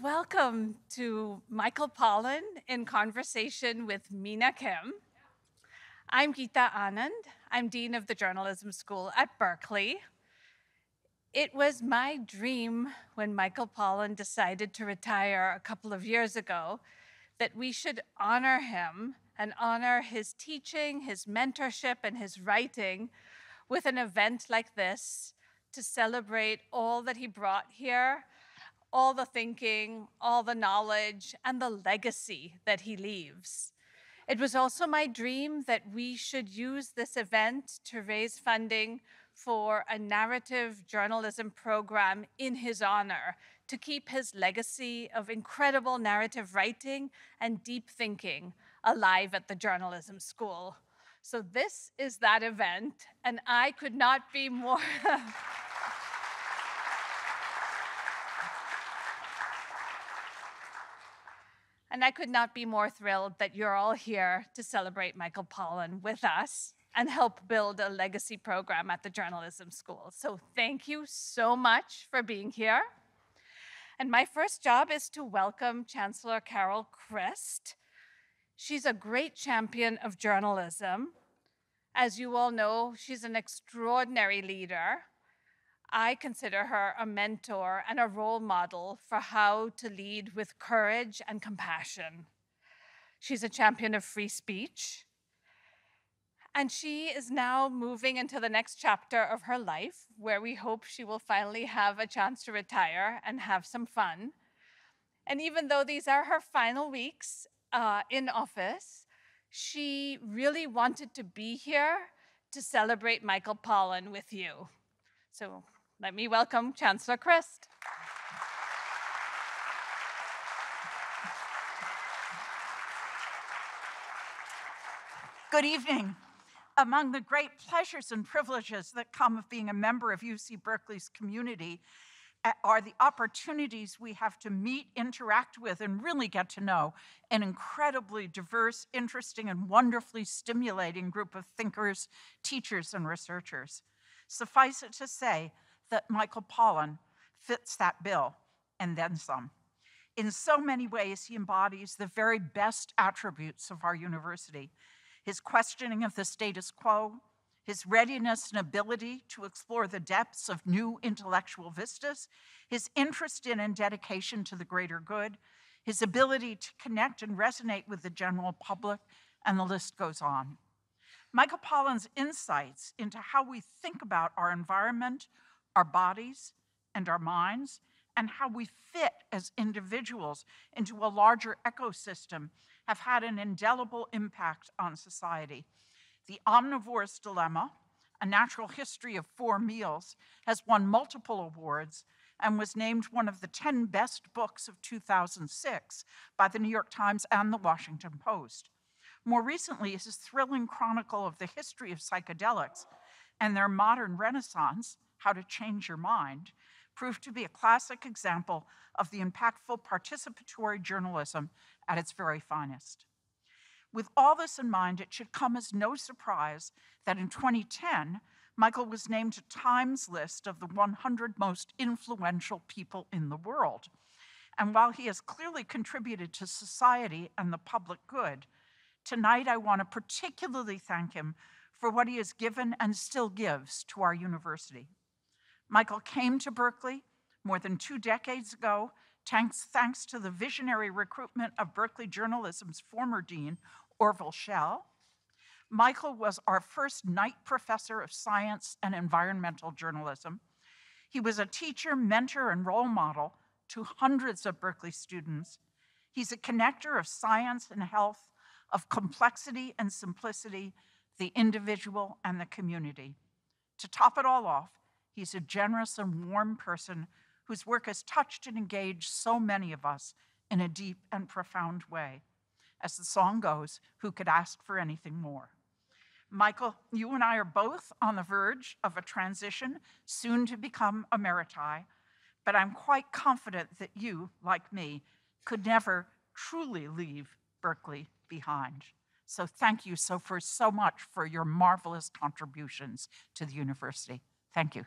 Welcome to Michael Pollan in conversation with Mina Kim. I'm Geeta Anand. I'm Dean of the Journalism School at Berkeley. It was my dream when Michael Pollan decided to retire a couple of years ago that we should honor him and honor his teaching, his mentorship, and his writing with an event like this to celebrate all that he brought here, all the thinking, all the knowledge, and the legacy that he leaves. It was also my dream that we should use this event to raise funding for a narrative journalism program in his honor to keep his legacy of incredible narrative writing and deep thinking alive at the journalism school. So this is that event, and I could not be more And I could not be more thrilled that you're all here to celebrate Michael Pollan with us and help build a legacy program at the journalism school. So thank you so much for being here. And my first job is to welcome Chancellor Carol Christ. She's a great champion of journalism. As you all know, she's an extraordinary leader. I consider her a mentor and a role model for how to lead with courage and compassion. She's a champion of free speech, and she is now moving into the next chapter of her life, where we hope she will finally have a chance to retire and have some fun. And even though these are her final weeks in office, she really wanted to be here to celebrate Michael Pollan with you. So let me welcome Chancellor Christ. Good evening. Among the great pleasures and privileges that come of being a member of UC Berkeley's community are the opportunities we have to meet, interact with, and really get to know an incredibly diverse, interesting, and wonderfully stimulating group of thinkers, teachers, and researchers. Suffice it to say that Michael Pollan fits that bill, and then some. In so many ways, he embodies the very best attributes of our university: his questioning of the status quo, his readiness and ability to explore the depths of new intellectual vistas, his interest in and dedication to the greater good, his ability to connect and resonate with the general public, and the list goes on. Michael Pollan's insights into how we think about our environment, our bodies, and our minds, and how we fit as individuals into a larger ecosystem have had an indelible impact on society. The Omnivore's Dilemma, A Natural History of 4 Meals, has won multiple awards and was named one of the 10 best books of 2006 by the New York Times and the Washington Post. More recently, his thrilling chronicle of the history of psychedelics and their modern renaissance, How to Change Your Mind, proved to be a classic example of the impactful participatory journalism at its very finest. With all this in mind, it should come as no surprise that in 2010, Michael was named to Time's list of the 100 most influential people in the world. And while he has clearly contributed to society and the public good, tonight I want to particularly thank him for what he has given and still gives to our university. Michael came to Berkeley more than 2 decades ago, thanks to the visionary recruitment of Berkeley Journalism's former dean, Orville Schell. Michael was our first Knight Professor of Science and Environmental Journalism. He was a teacher, mentor, and role model to hundreds of Berkeley students. He's a connector of science and health, of complexity and simplicity, the individual and the community. To top it all off, he's a generous and warm person whose work has touched and engaged so many of us in a deep and profound way. As the song goes, who could ask for anything more? Michael, you and I are both on the verge of a transition, soon to become emeriti, but I'm quite confident that you, like me, could never truly leave Berkeley behind. So thank you so much for your marvelous contributions to the university. Thank you.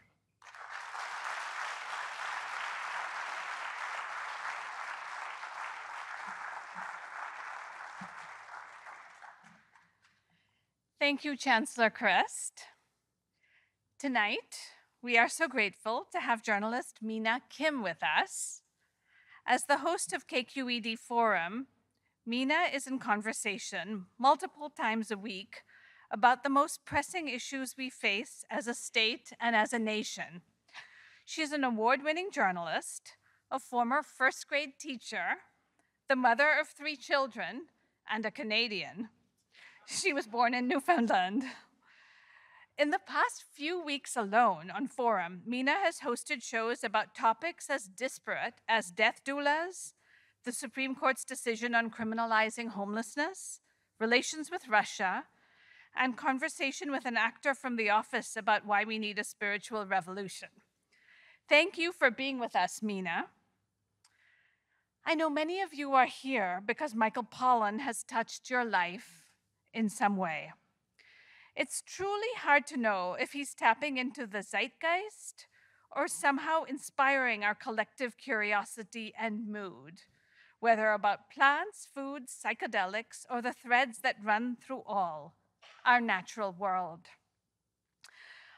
Thank you, Chancellor Christ. Tonight, we are so grateful to have journalist Mina Kim with us. As the host of KQED Forum, Mina is in conversation multiple times a week about the most pressing issues we face as a state and as a nation. She's an award-winning journalist, a former first-grade teacher, the mother of 3 children, and a Canadian. She was born in Newfoundland. In the past few weeks alone on Forum, Mina has hosted shows about topics as disparate as death doulas, the Supreme Court's decision on criminalizing homelessness, relations with Russia, and conversation with an actor from The Office about why we need a spiritual revolution. Thank you for being with us, Mina. I know many of you are here because Michael Pollan has touched your life in some way. It's truly hard to know if he's tapping into the zeitgeist or somehow inspiring our collective curiosity and mood, whether about plants, foods, psychedelics, or the threads that run through all our natural world.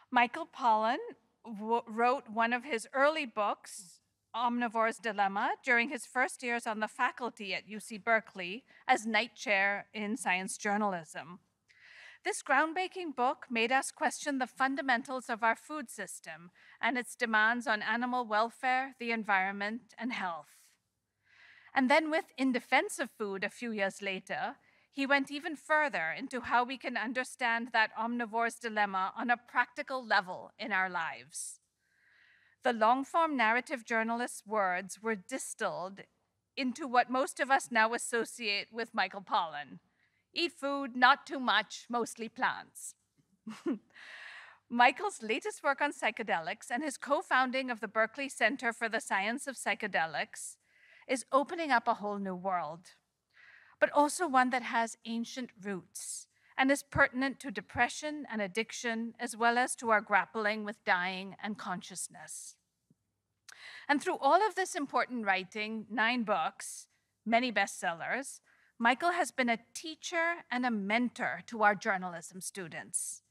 Michael Pollan wrote one of his early books, Omnivore's Dilemma, during his first years on the faculty at UC Berkeley as night chair in science journalism. This groundbreaking book made us question the fundamentals of our food system and its demands on animal welfare, the environment, and health. And then with In Defense of Food a few years later, he went even further into how we can understand that omnivore's dilemma on a practical level in our lives. The long-form narrative journalist's words were distilled into what most of us now associate with Michael Pollan. Eat food, not too much, mostly plants. Michael's latest work on psychedelics and his co-founding of the Berkeley Center for the Science of Psychedelics is opening up a whole new world, but also one that has ancient roots and is pertinent to depression and addiction, as well as to our grappling with dying and consciousness. And through all of this important writing, 9 books, many bestsellers, Michael has been a teacher and a mentor to our journalism students.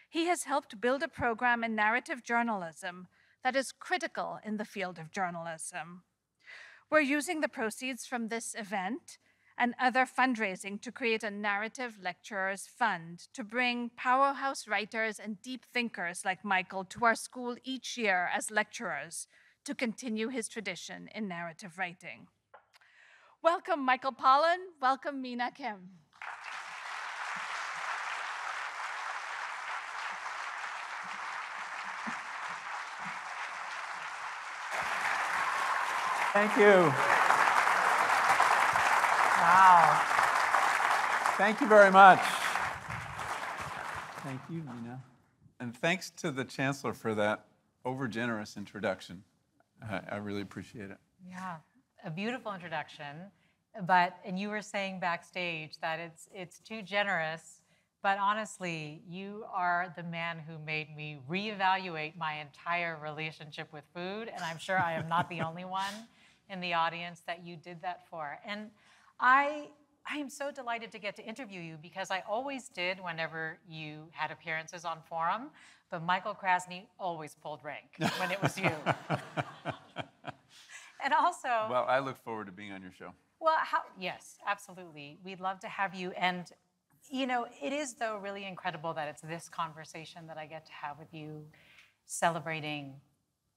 He has helped build a program in narrative journalism that is critical in the field of journalism. We're using the proceeds from this event and other fundraising to create a narrative lecturers fund to bring powerhouse writers and deep thinkers like Michael to our school each year as lecturers to continue his tradition in narrative writing. Welcome, Michael Pollan. Welcome, Mina Kim. Thank you. Wow. Thank you very much. Thank you, Mina. And thanks to the Chancellor for that overgenerous introduction. I really appreciate it. Yeah, a beautiful introduction. And you were saying backstage that it's too generous, but honestly, you are the man who made me reevaluate my entire relationship with food, and I'm sure I am not the only one in the audience that you did that for. And I am so delighted to get to interview you because I always did whenever you had appearances on Forum, but Michael Krasny always pulled rank when it was you. And also... Well, I look forward to being on your show. Well, yes, absolutely. We'd love to have you. And, you know, it is, though, really incredible that it's this conversation that I get to have with you, celebrating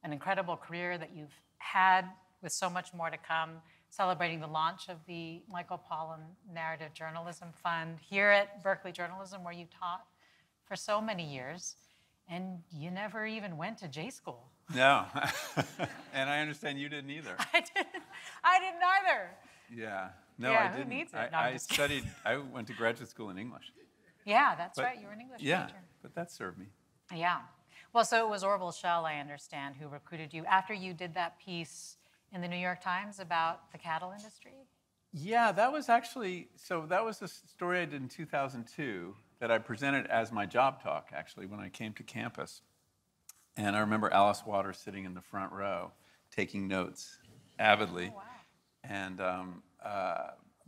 an incredible career that you've had with so much more to come, celebrating the launch of the Michael Pollan Narrative Journalism Fund here at Berkeley Journalism, where you taught for so many years, and you never even went to J school. No, and I understand you didn't either. I didn't either. Yeah, no, yeah, I didn't. Who needs it? No, I went to graduate school in English. Yeah, that's right, you were an English major. But that served me. Yeah, well, so it was Orville Schell, I understand, who recruited you after you did that piece in the New York Times about the cattle industry? Yeah, that was actually, so that was a story I did in 2002 that I presented as my job talk, actually, when I came to campus. And I remember Alice Waters sitting in the front row, taking notes avidly. Oh, wow. And,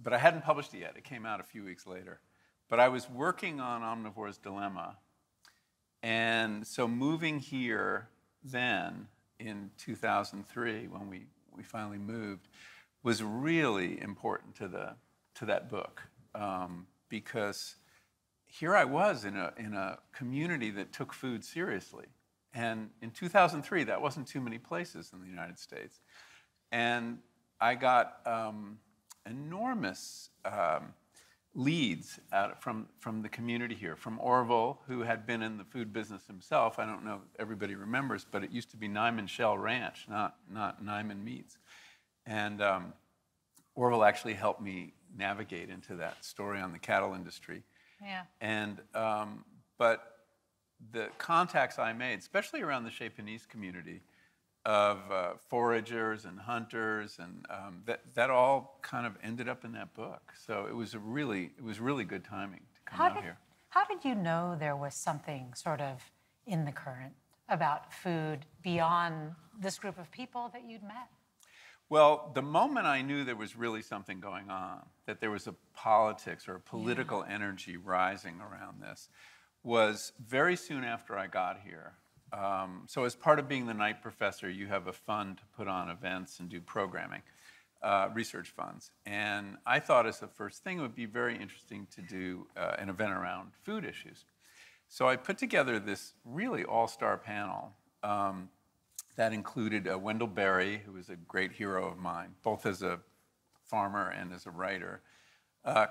but I hadn't published it yet. It came out a few weeks later. But I was working on Omnivore's Dilemma. And so moving here then in 2003, when we finally moved, was really important to that book. Because here I was in a community that took food seriously. And in 2003, that wasn't too many places in the United States. And I got enormous leads from the community here, from Orville, who had been in the food business himself. I don't know if everybody remembers, but it used to be Nyman Shell Ranch, not Nyman Meats. And Orville actually helped me navigate into that story on the cattle industry. Yeah. And but the contacts I made, especially around the Chez Panisse community, of foragers and hunters, and that all kind of ended up in that book. So it was really good timing to come out here. How did you know there was something sort of in the current about food beyond this group of people that you'd met? Well, the moment I knew there was really something going on, that there was a politics or a political energy rising around this, was very soon after I got here. So as part of being the night professor, you have a fund to put on events and do programming, research funds. And I thought as the first thing it would be very interesting to do an event around food issues. So I put together this really all-star panel that included Wendell Berry, who was a great hero of mine, both as a farmer and as a writer,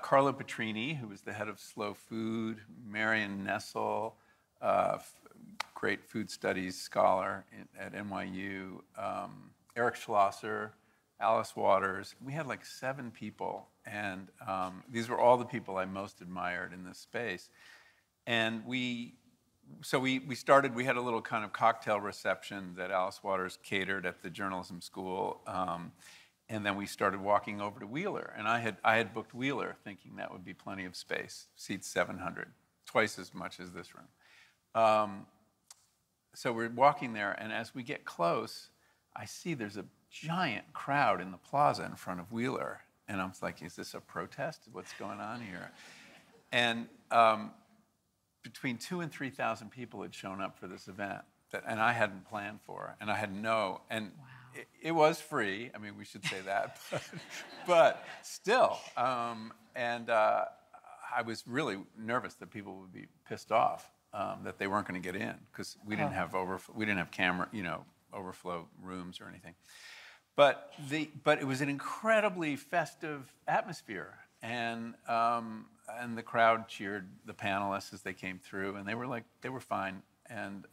Carlo Petrini, who was the head of Slow Food, Marion Nessel, great food studies scholar at NYU, Eric Schlosser, Alice Waters. We had like 7 people, and these were all the people I most admired in this space. And we started, we had a little kind of cocktail reception that Alice Waters catered at the journalism school, and then we started walking over to Wheeler. And I had booked Wheeler thinking that would be plenty of space, seats 700, twice as much as this room. So we're walking there, and as we get close, I see there's a giant crowd in the plaza in front of Wheeler. And I'm like, is this a protest? What's going on here? And between 2,000 and 3,000 people had shown up for this event, and I hadn't planned for, and I had and wow. It was free. I mean, we should say that, but still. And I was really nervous that people would be pissed off. That they weren't going to get in because we didn't have camera, overflow rooms or anything. But it was an incredibly festive atmosphere, and the crowd cheered the panelists as they came through, and they were fine, and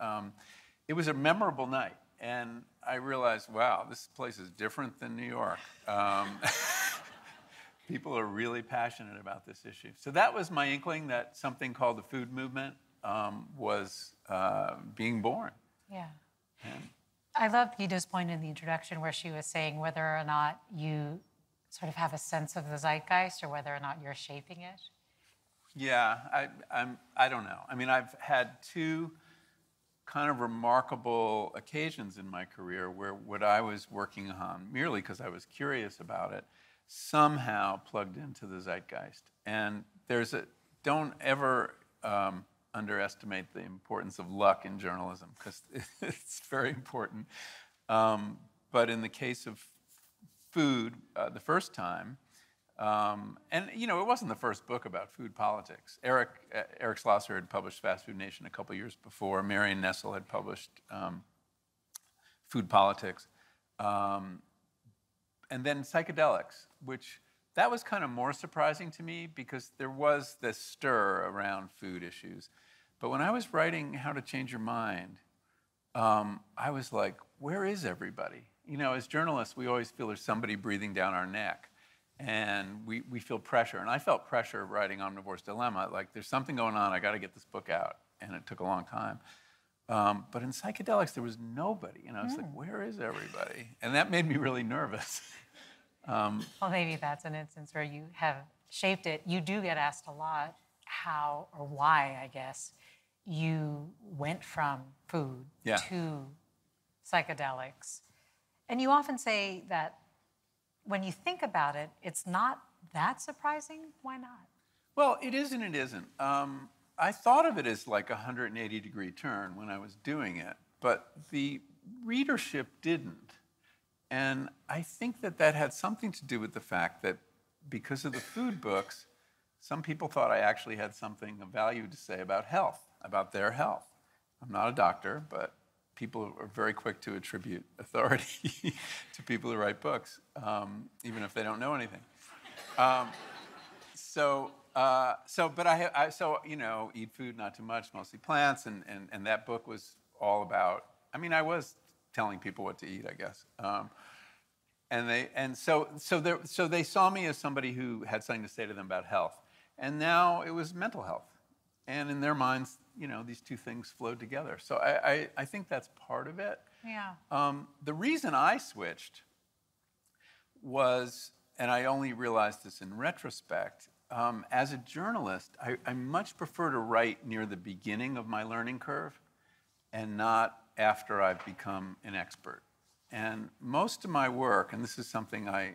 it was a memorable night. And I realized, wow, this place is different than New York. People are really passionate about this issue. So that was my inkling that something called the food movement was being born. Yeah. And I love Guido's point in the introduction where she was saying whether or not you sort of have a sense of the zeitgeist or whether or not you're shaping it. Yeah, I don't know. I mean, I've had 2 kind of remarkable occasions in my career where what I was working on, merely because I was curious about it, somehow plugged into the zeitgeist. And don't ever underestimate the importance of luck in journalism, because it's very important. But in the case of food, the first time, and it wasn't the first book about food politics. Eric Schlosser had published Fast Food Nation a couple years before. Marion Nessel had published Food Politics. And then Psychedelics, which that was kind of more surprising to me because there was this stir around food issues. But when I was writing How to Change Your Mind, I was like, where is everybody? As journalists, we always feel there's somebody breathing down our neck. And we feel pressure. And I felt pressure writing Omnivore's Dilemma. Like, there's something going on. I got to get this book out. And it took a long time. But in Psychedelics, there was nobody. I was like, where is everybody? And that made me really nervous. Well, maybe that's an instance where you have shaped it. You do get asked a lot how or why, I guess, you went from food to psychedelics. And you often say that when you think about it, it's not that surprising. Why not? Well, it is and it isn't. I thought of it as like a 180-degree turn when I was doing it, but the readership didn't. And I think that that had something to do with the fact that because of the food books, some people thought I actually had something of value to say about health, about their health. I'm not a doctor, but people are very quick to attribute authority to people who write books, even if they don't know anything. So you know, eat food, not too much, mostly plants, and that book was all about. I mean, I was telling people what to eat, I guess. So they saw me as somebody who had something to say to them about health, and now it was mental health, and in their minds, you know, these two things flowed together. So I think that's part of it. Yeah. The reason I switched was, and I only realized this in retrospect, as a journalist, I much prefer to write near the beginning of my learning curve and not after I've become an expert. And most of my work, and this is something I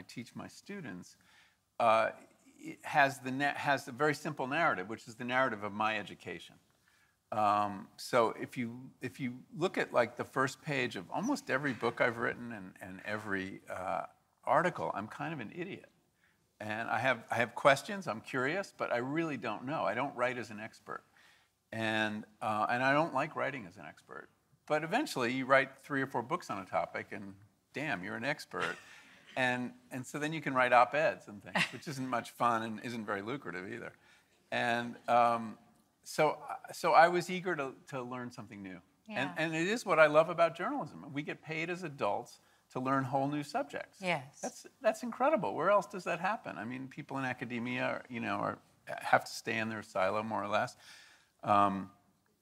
teach my students, it has a very simple narrative, which is the narrative of my education. So if you look at like the first page of almost every book I've written and every article, I'm kind of an idiot. And I have questions, I'm curious, but I really don't know. I don't write as an expert. And I don't like writing as an expert. But eventually you write 3 or 4 books on a topic and damn, you're an expert. And so then you can write op-eds and things, which isn't much fun and isn't very lucrative either. And so I was eager to learn something new. Yeah. And it is what I love about journalism. We get paid as adults to learn whole new subjects. Yes. That's incredible. Where else does that happen? I mean, people in academia, have to stay in their silo more or less.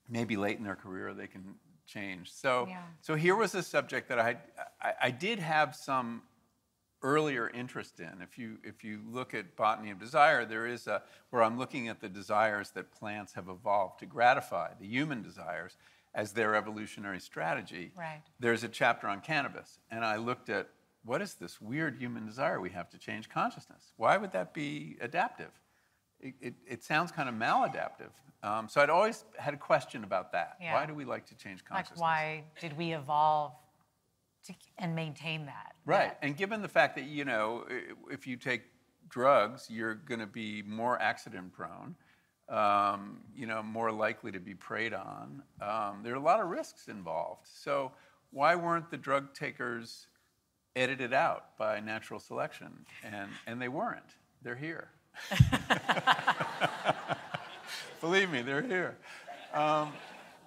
Maybe late in their career they can change. So here was a subject that I did have some earlier interest in. If you look at Botany of Desire, there is where I'm looking at the desires that plants have evolved to gratify, the human desires, as their evolutionary strategy. Right. There's a chapter on cannabis, and I looked at what is this weird human desire we have to change consciousness? Why would that be adaptive? It sounds kind of maladaptive. So I'd always had a question about that. Yeah. Why do we like to change consciousness? Like, why did we evolve and maintain that? Right, and given the fact that, if you take drugs, you're going to be more accident prone, more likely to be preyed on. There are a lot of risks involved. So why weren't the drug takers edited out by natural selection? And they weren't. They're here. Believe me, they're here.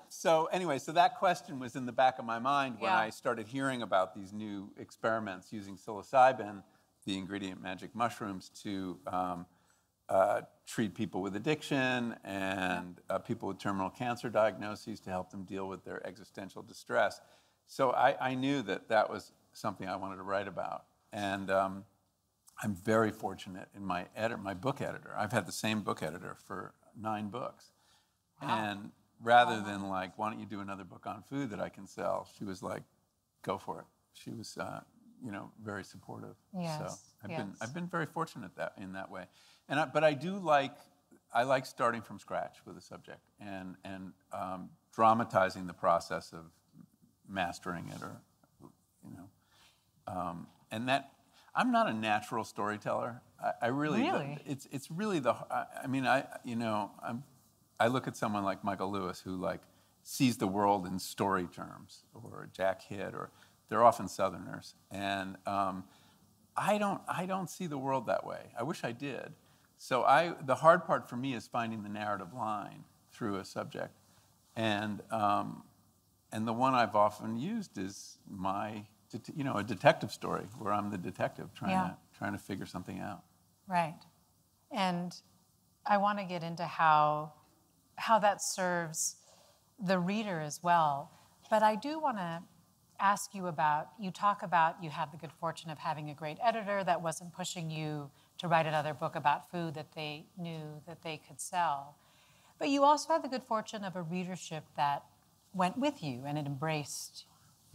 So that question was in the back of my mind when I started hearing about these new experiments using psilocybin, the ingredient magic mushrooms, to treat people with addiction and people with terminal cancer diagnoses to help them deal with their existential distress. So I knew that was something I wanted to write about. And I'm very fortunate in my book editor. I've had the same book editor for 9 books. Wow. And rather than like, why don't you do another book on food that I can sell? She was like, go for it. She was, very supportive. Yes. So I've been very fortunate in that way. But I do like starting from scratch with a subject and dramatizing the process of mastering it, and that I'm not a natural storyteller. I really. It's really I look at someone like Michael Lewis who sees the world in story terms, or Jack Hitt, or they're often Southerners, and I don't see the world that way. I wish I did. So the hard part for me is finding the narrative line through a subject, and the one I've often used is a detective story where I'm the detective trying to figure something out. Right. And I want to get into how that serves the reader as well. But I do want to ask you about, you had the good fortune of having a great editor that wasn't pushing you to write another book about food that they knew that they could sell. But you also had the good fortune of a readership that went with you and it embraced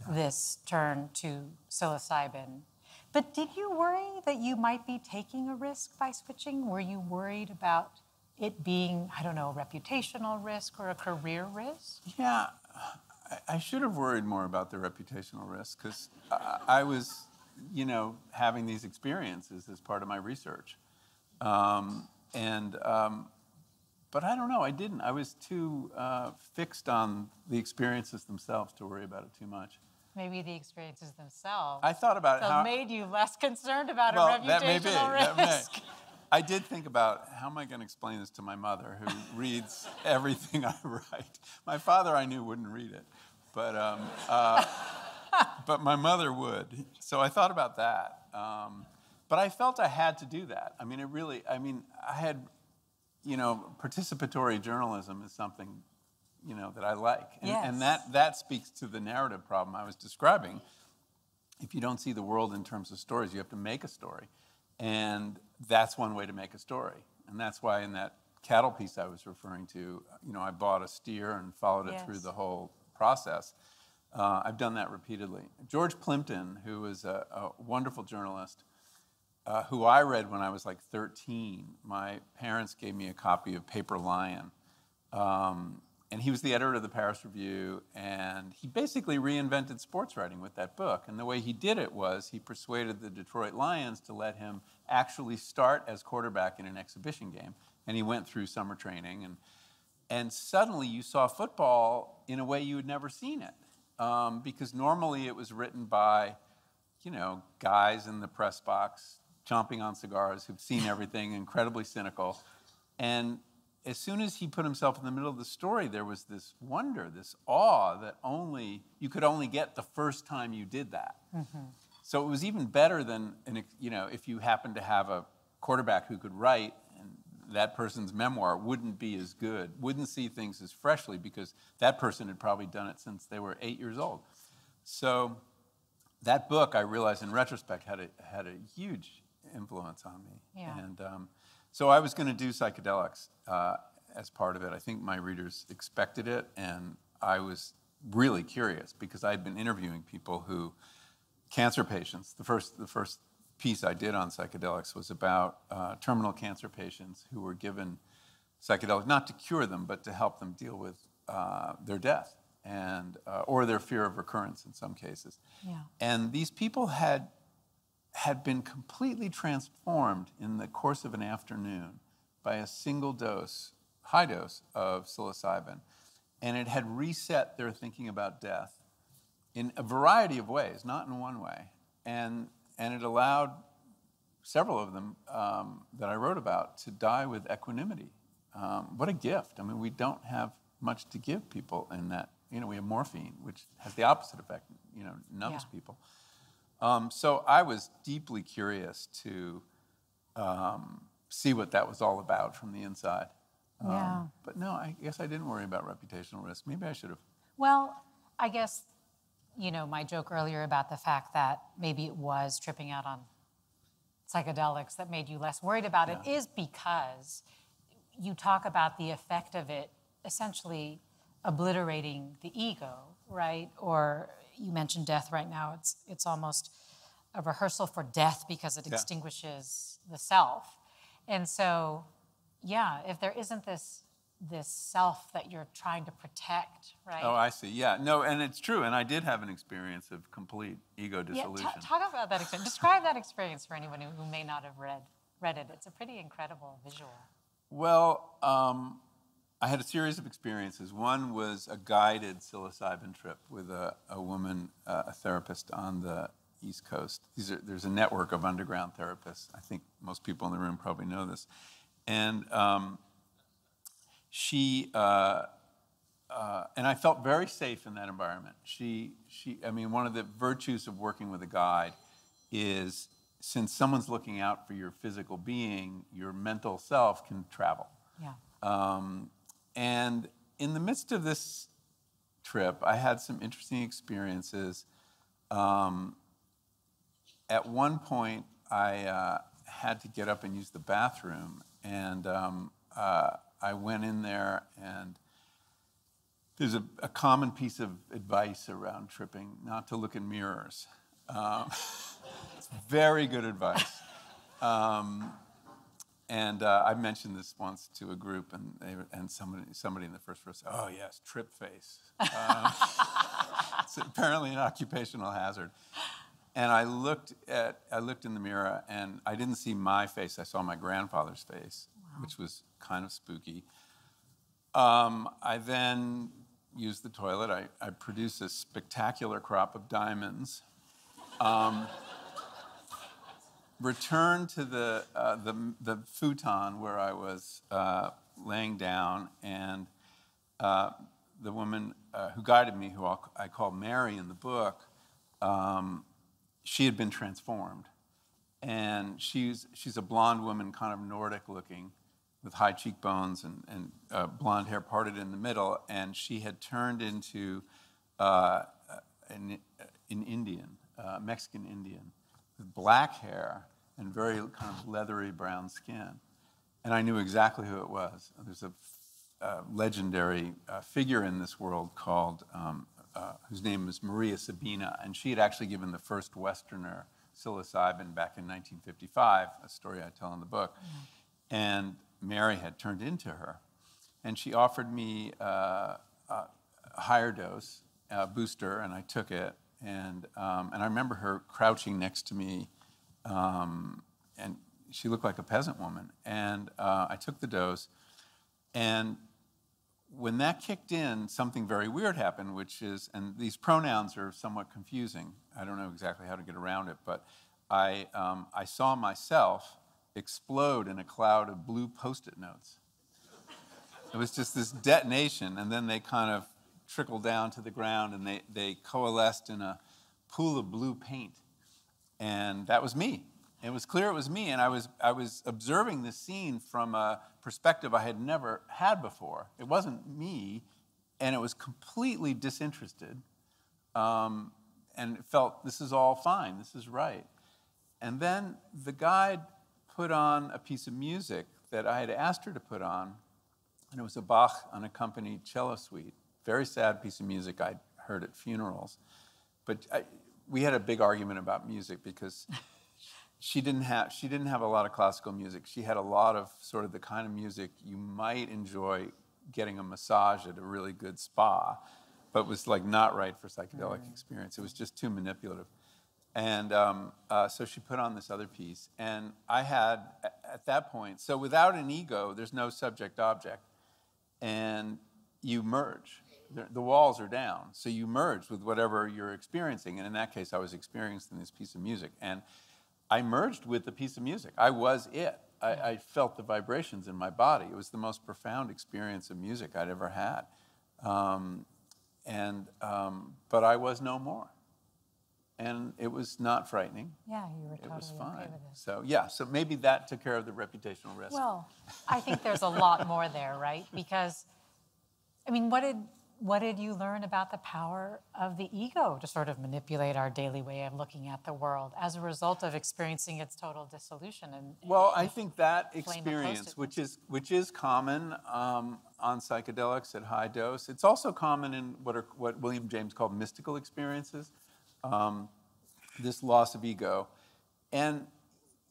this turn to psilocybin. But did you worry that you might be taking a risk by switching? Were you worried about it being, I don't know, a reputational risk or a career risk? Yeah, I should have worried more about the reputational risk because I was, having these experiences as part of my research. But I don't know, I didn't. I was too fixed on the experiences themselves to worry about it too much. Maybe the experiences themselves. I thought about so how... made you less concerned about a reputational that may be. risk. That may. I did think about, how am I going to explain this to my mother, who reads everything I write? My father, I knew, wouldn't read it, but my mother would. So I thought about that. But I felt I had to do that. I had, participatory journalism is something, that I like. And that speaks to the narrative problem I was describing. If you don't see the world in terms of stories, you have to make a story. And that's one way to make a story. And that's why in that cattle piece I was referring to, I bought a steer and followed it through the whole process. I've done that repeatedly. George Plimpton, who was a wonderful journalist, who I read when I was like 13. My parents gave me a copy of Paper Lion. And he was the editor of the Paris Review, and he basically reinvented sports writing with that book. And the way he did it was he persuaded the Detroit Lions to let him actually start as quarterback in an exhibition game. And he went through summer training, and suddenly you saw football in a way you had never seen it. Because normally it was written by, guys in the press box chomping on cigars who've seen everything, incredibly cynical. And as soon as he put himself in the middle of the story, there was this wonder, this awe that you could only get the first time you did that. Mm-hmm. So it was even better than, if you happened to have a quarterback who could write, and that person's memoir wouldn't be as good, wouldn't see things as freshly, because that person had probably done it since they were 8 years old. So that book, I realized in retrospect, had a huge influence on me. Yeah. And so I was going to do psychedelics as part of it. I think my readers expected it, and I was really curious because I'd been interviewing people cancer patients. The first piece I did on psychedelics was about terminal cancer patients who were given psychedelics, not to cure them, but to help them deal with their death and or their fear of recurrence in some cases. Yeah. And these people had been completely transformed in the course of an afternoon by a single dose, high dose of psilocybin. And it had reset their thinking about death in a variety of ways, not in one way. And it allowed several of them that I wrote about to die with equanimity. What a gift. I mean, we don't have much to give people in that. We have morphine, which has the opposite effect, numbs people. So I was deeply curious to see what that was all about from the inside. But no, I guess I didn't worry about reputational risk. Maybe I should have. Well, I guess, my joke earlier about the fact that maybe it was tripping out on psychedelics that made you less worried about it is because you talk about the effect of it essentially obliterating the ego, right? Or you mentioned death right now. It's almost a rehearsal for death because it extinguishes the self. And so, if there isn't this self that you're trying to protect, right? Oh, I see. Yeah. No, and it's true. And I did have an experience of complete ego dissolution. Yeah, talk about that experience. Describe that experience for anyone who may not have read it. It's a pretty incredible visual. Well, I had a series of experiences. One was a guided psilocybin trip with a woman, a therapist on the East Coast. There's a network of underground therapists. I think most people in the room probably know this. And she, and I felt very safe in that environment. One of the virtues of working with a guide is, since someone's looking out for your physical being, your mental self can travel. Yeah. And in the midst of this trip, I had some interesting experiences. At one point, I had to get up and use the bathroom, and I went in there, and there's a common piece of advice around tripping, not to look in mirrors. It's very good advice. I mentioned this once to a group, and somebody in the first row said, "Oh yes, trip face." It's apparently an occupational hazard. And I looked in the mirror, and I didn't see my face. I saw my grandfather's face, which was kind of spooky. I then used the toilet. I produced a spectacular crop of diamonds. Returned to the futon where I was laying down, and the woman who guided me, who I call Mary in the book, she had been transformed. And she's a blonde woman, kind of Nordic looking, with high cheekbones and blonde hair parted in the middle, and she had turned into an Indian, Mexican Indian, with black hair and very kind of leathery brown skin. And I knew exactly who it was. There's a legendary figure in this world called, whose name is Maria Sabina, and she had actually given the first Westerner psilocybin back in 1955, a story I tell in the book. And Mary had turned into her. And she offered me a higher dose, a booster, and I took it. And I remember her crouching next to me, and she looked like a peasant woman. And I took the dose, and when that kicked in, something very weird happened, which is, and these pronouns are somewhat confusing. I don't know exactly how to get around it, but I saw myself explode in a cloud of blue Post-it notes. It was just this detonation, and then they kind of trickled down to the ground, and they coalesced in a pool of blue paint. And that was me. It was clear it was me, and I was observing this scene from a perspective I had never had before. It wasn't me, and it was completely disinterested, and it felt, this is all fine, this is right. And then the guide put on a piece of music that I had asked her to put on, and it was a Bach unaccompanied cello suite. Very sad piece of music I'd heard at funerals. But we had a big argument about music because she didn't have a lot of classical music. She had a lot of sort of the kind of music you might enjoy getting a massage at a really good spa, but was like not right for psychedelic experience. It was just too manipulative. And so she put on this other piece. And I had, at that point, so without an ego, there's no subject-object. And you merge. The walls are down. So you merge with whatever you're experiencing. And in that case, I was experiencing this piece of music. And I merged with the piece of music. I was it. I felt the vibrations in my body. It was the most profound experience of music I'd ever had. But I was no more. And it was not frightening. Yeah, you were totally It was fine. okay with it. So yeah, so maybe that took care of the reputational risk. Well, I think there's a lot more there, right? Because, I mean, what did you learn about the power of the ego to sort of manipulate our daily way of looking at the world as a result of experiencing its total dissolution? Well, I think that experience, which is common on psychedelics at high dose, it's also common in what William James called mystical experiences. This loss of ego, and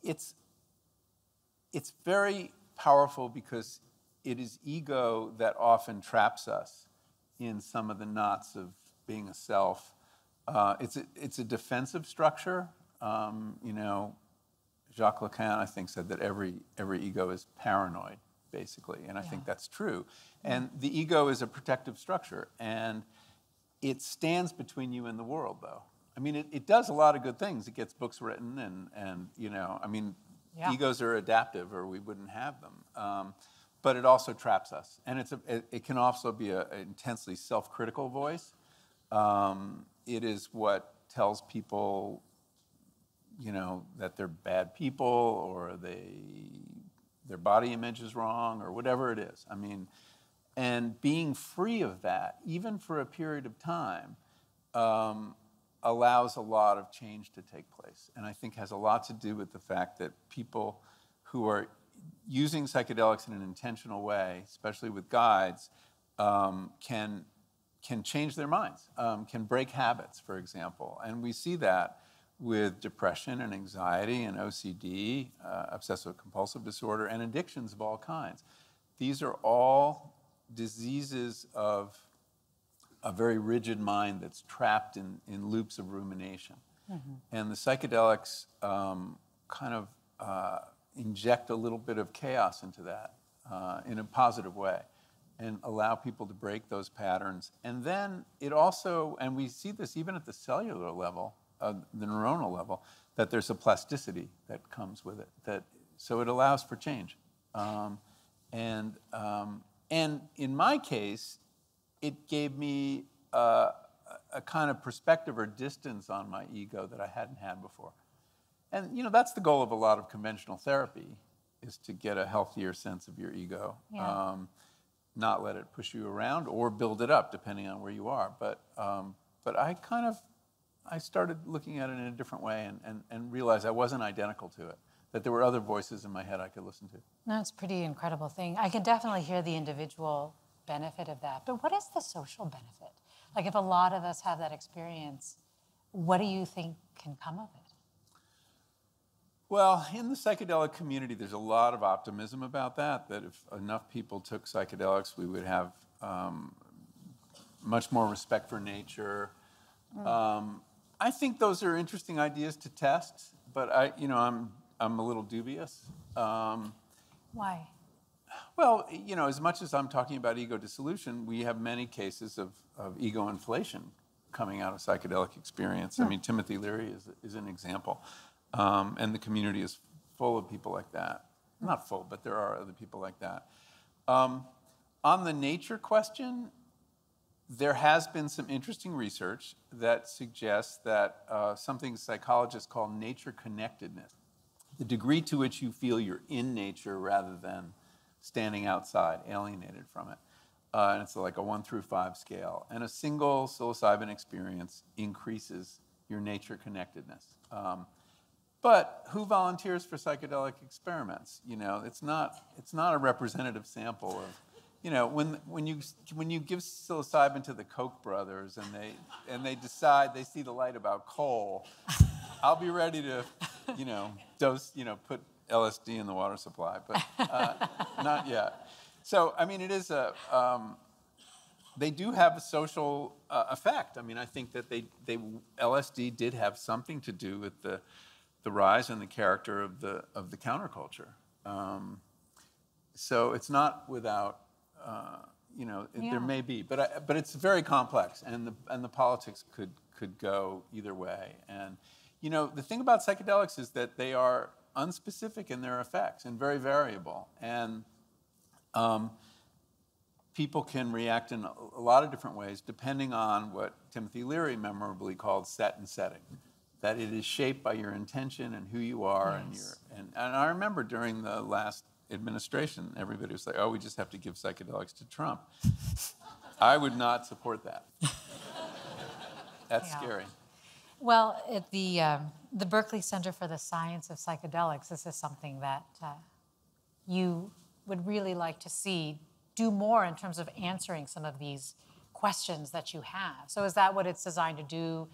it's very powerful because it is ego that often traps us in some of the knots of being a self. It's a defensive structure. Jacques Lacan, I think, said that every ego is paranoid, basically, and I think that's true. And the ego is a protective structure, and it stands between you and the world, though. I mean, it does a lot of good things. It gets books written, and egos are adaptive, or we wouldn't have them. But it also traps us, and it can also be an intensely self-critical voice. It is what tells people, that they're bad people, or their body image is wrong, or whatever it is. I mean, and being free of that, even for a period of time, allows a lot of change to take place, and I think has a lot to do with the fact that people who are using psychedelics in an intentional way, especially with guides, can change their minds, can break habits, for example. And we see that with depression and anxiety and OCD, obsessive compulsive disorder, and addictions of all kinds. These are all diseases of a very rigid mind that's trapped in loops of rumination. And the psychedelics kind of inject a little bit of chaos into that in a positive way and allow people to break those patterns. And then it also, and we see this even at the cellular level, the neuronal level, that there's a plasticity that comes with it. So it allows for change. And in my case, it gave me a kind of perspective or distance on my ego that I hadn't had before. And that's the goal of a lot of conventional therapy, is to get a healthier sense of your ego. Yeah. Not let it push you around or build it up, depending on where you are. But I started looking at it in a different way and realized I wasn't identical to it, that there were other voices in my head I could listen to. That's a pretty incredible thing. I can definitely hear the individual benefit of that. But what is the social benefit? Like, if a lot of us have that experience, what do you think can come of it? Well, in the psychedelic community, there's a lot of optimism about that if enough people took psychedelics, we would have much more respect for nature. I think those are interesting ideas to test, but I'm a little dubious. Why? Well, as much as I'm talking about ego dissolution, we have many cases of ego inflation coming out of psychedelic experience. I mean, Timothy Leary is an example. And the community is full of people like that. Not full, but there are other people like that. On the nature question, there has been some interesting research that suggests that something psychologists call nature connectedness, the degree to which you feel you're in nature rather than standing outside, alienated from it. And it's like a 1 through 5 scale. And a single psilocybin experience increases your nature connectedness. But who volunteers for psychedelic experiments? It's not a representative sample of, when you give psilocybin to the Koch brothers and they decide they see the light about coal, I'll be ready to, dose, put LSD in the water supply, but not yet. So, I mean, it is they do have a social effect. I mean, I think that LSD did have something to do with the rise and the character of the counterculture. So it's not without, there may be, but it's very complex, and the politics could go either way. And the thing about psychedelics is that they are unspecific in their effects and very variable, and people can react in a lot of different ways depending on what Timothy Leary memorably called set and setting. That it is shaped by your intention and who you are. Yes. And I remember during the last administration, everybody was like, "Oh, we just have to give psychedelics to Trump." I would not support that. That's scary. Well, at the Berkeley Center for the Science of Psychedelics, this is something that you would really like to see do more in terms of answering some of these questions that you have. So is that what it's designed to do?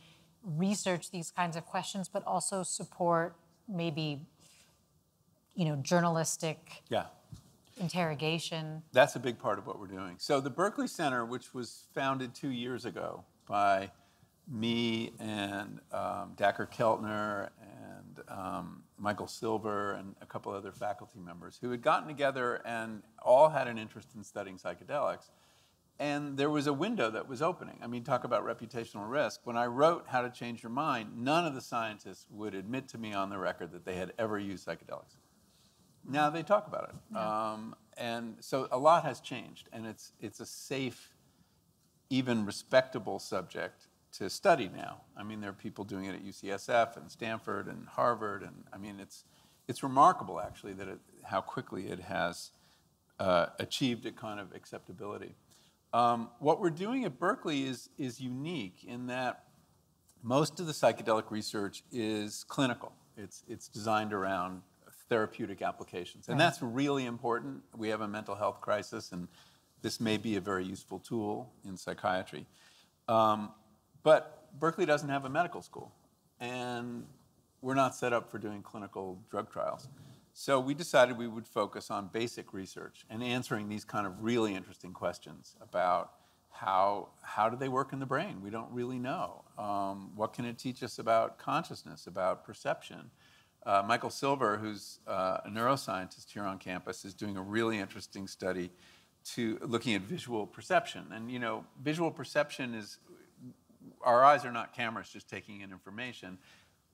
Research these kinds of questions, but also support maybe, journalistic interrogation? That's a big part of what we're doing. So the Berkeley Center, which was founded 2 years ago by me and Dacher Keltner and Michael Silver and a couple other faculty members who had gotten together and all had an interest in studying psychedelics. And there was a window that was opening. I mean, talk about reputational risk. When I wrote How to Change Your Mind, none of the scientists would admit to me on the record that they had ever used psychedelics. Now they talk about it. Yeah. And so a lot has changed, and it's a safe, even respectable subject to study now. I mean, there are people doing it at UCSF and Stanford and Harvard, and I mean, it's remarkable actually that how quickly it has achieved a kind of acceptability. What we're doing at Berkeley is unique in that most of the psychedelic research is clinical. It's designed around therapeutic applications, and that's really important. We have a mental health crisis, and this may be a very useful tool in psychiatry. But Berkeley doesn't have a medical school, and we're not set up for doing clinical drug trials. So we decided we would focus on basic research and answering these kind of really interesting questions about how do they work in the brain? We don't really know. What can it teach us about consciousness, about perception? Michael Silver, who's a neuroscientist here on campus, is doing a really interesting study looking at visual perception. And you know, visual perception is, our eyes are not cameras just taking in information.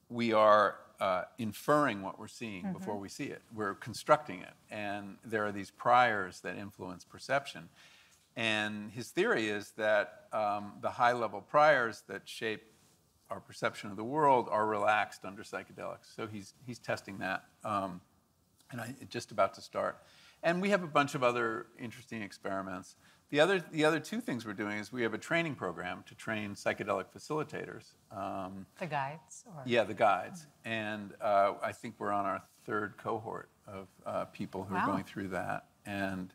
We are inferring what we're seeing before we see it. We're constructing it. And there are these priors that influence perception. And his theory is that the high-level priors that shape our perception of the world are relaxed under psychedelics. So he's testing that, and it's just about to start. And we have a bunch of other interesting experiments. The other two things we're doing is we have a training program to train psychedelic facilitators. The guides? Or? Yeah, the guides. And I think we're on our third cohort of people who are going through that. And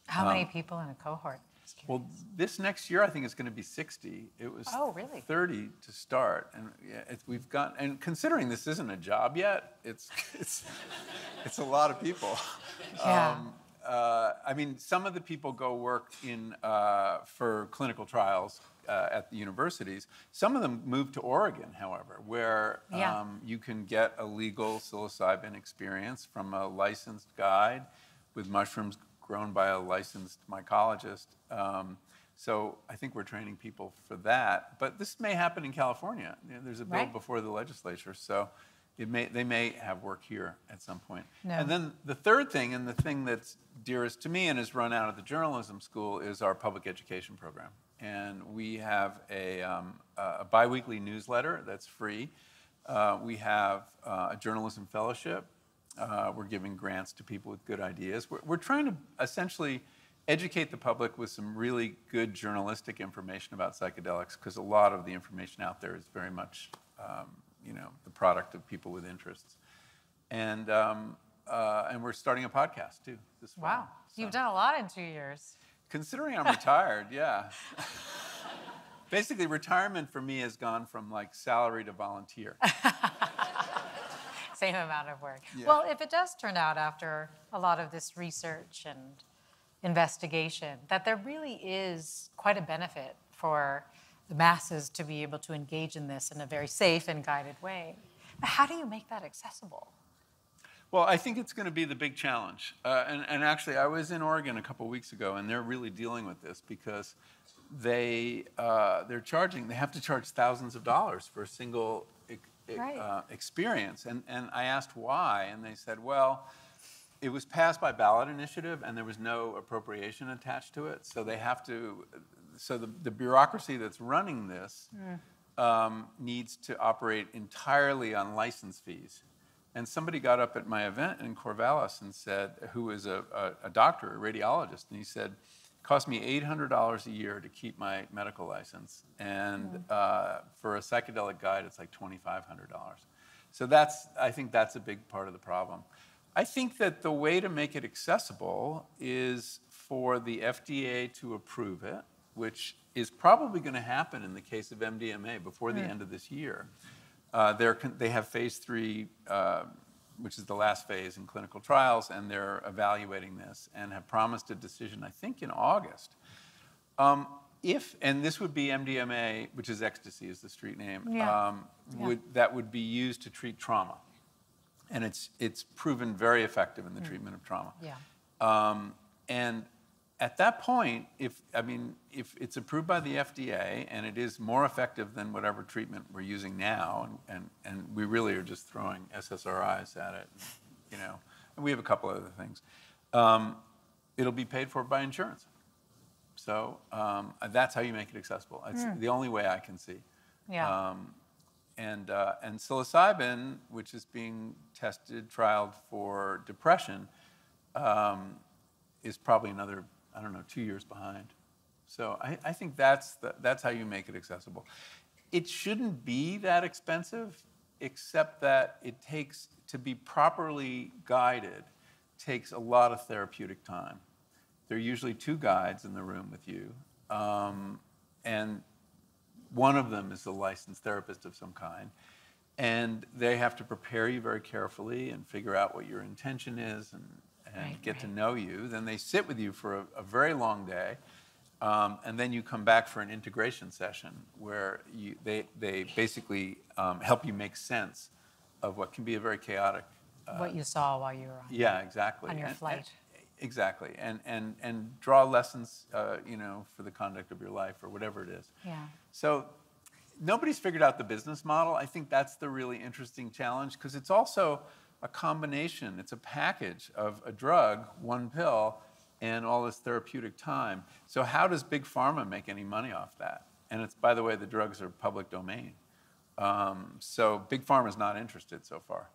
how many people in a cohort? Well, this next year I think it's going to be 60. It was 30 to start, and yeah, we've got. And considering this isn't a job yet, it's a lot of people. Yeah. I mean, some of the people go work for clinical trials at the universities. Some of them move to Oregon, however, where you can get a legal psilocybin experience from a licensed guide with mushrooms grown by a licensed mycologist. So I think we're training people for that. But this may happen in California. You know, there's a bill before the legislature, so they may have work here at some point. No. And then the third thing, and the thing that's dearest to me and is run out of the journalism school, is our public education program. And we have a biweekly newsletter that's free. We have a journalism fellowship. We're giving grants to people with good ideas. We're trying to essentially educate the public with some really good journalistic information about psychedelics, because a lot of the information out there is very much, the product of people with interests. And we're starting a podcast too this fall. Wow, so. You've done a lot in 2 years. Considering I'm retired, yeah. Basically, retirement for me has gone from like salary to volunteer. Same amount of work. Yeah. Well, if it does turn out after a lot of this research and investigation that there really is quite a benefit for the masses to be able to engage in this in a very safe and guided way, how do you make that accessible? Well, I think it's going to be the big challenge. And actually, I was in Oregon a couple weeks ago, and they're really dealing with this because they have to charge thousands of dollars for a single experience. And I asked why, and they said, well, it was passed by ballot initiative, and there was no appropriation attached to it. So they have to. So the bureaucracy that's running this needs to operate entirely on license fees. And somebody got up at my event in Corvallis and said, who is a doctor, a radiologist, and he said, it cost me $800 a year to keep my medical license. And for a psychedelic guide, it's like $2,500. So I think that's a big part of the problem. I think that the way to make it accessible is for the FDA to approve it, which is probably going to happen in the case of MDMA before the end of this year. They have phase 3, which is the last phase in clinical trials, and they're evaluating this and have promised a decision, I think, in August. And this would be MDMA, which is ecstasy is the street name, that would be used to treat trauma. And it's proven very effective in the treatment of trauma. Yeah. And at that point, if it's approved by the FDA and it is more effective than whatever treatment we're using now, and we really are just throwing SSRIs at it, and we have a couple other things, it'll be paid for by insurance. So that's how you make it accessible. It's the only way I can see. Yeah. And psilocybin, which is being trialed for depression, is probably another, 2 years behind. So I think that's how you make it accessible. It shouldn't be that expensive, except that it takes, to be properly guided, takes a lot of therapeutic time. There are usually 2 guides in the room with you, and one of them is a licensed therapist of some kind. And they have to prepare you very carefully and figure out what your intention is and get to know you. Then they sit with you for a very long day. And then you come back for an integration session where they basically help you make sense of what can be a very chaotic. What you saw while you were on, exactly. on your flight. Exactly. And draw lessons, for the conduct of your life or whatever it is. Yeah. So nobody's figured out the business model. I think that's the really interesting challenge because it's also a combination. It's a package of a drug, one pill, and all this therapeutic time. So how does Big Pharma make any money off that? And it's, by the way, the drugs are public domain. So Big Pharma is not interested so far.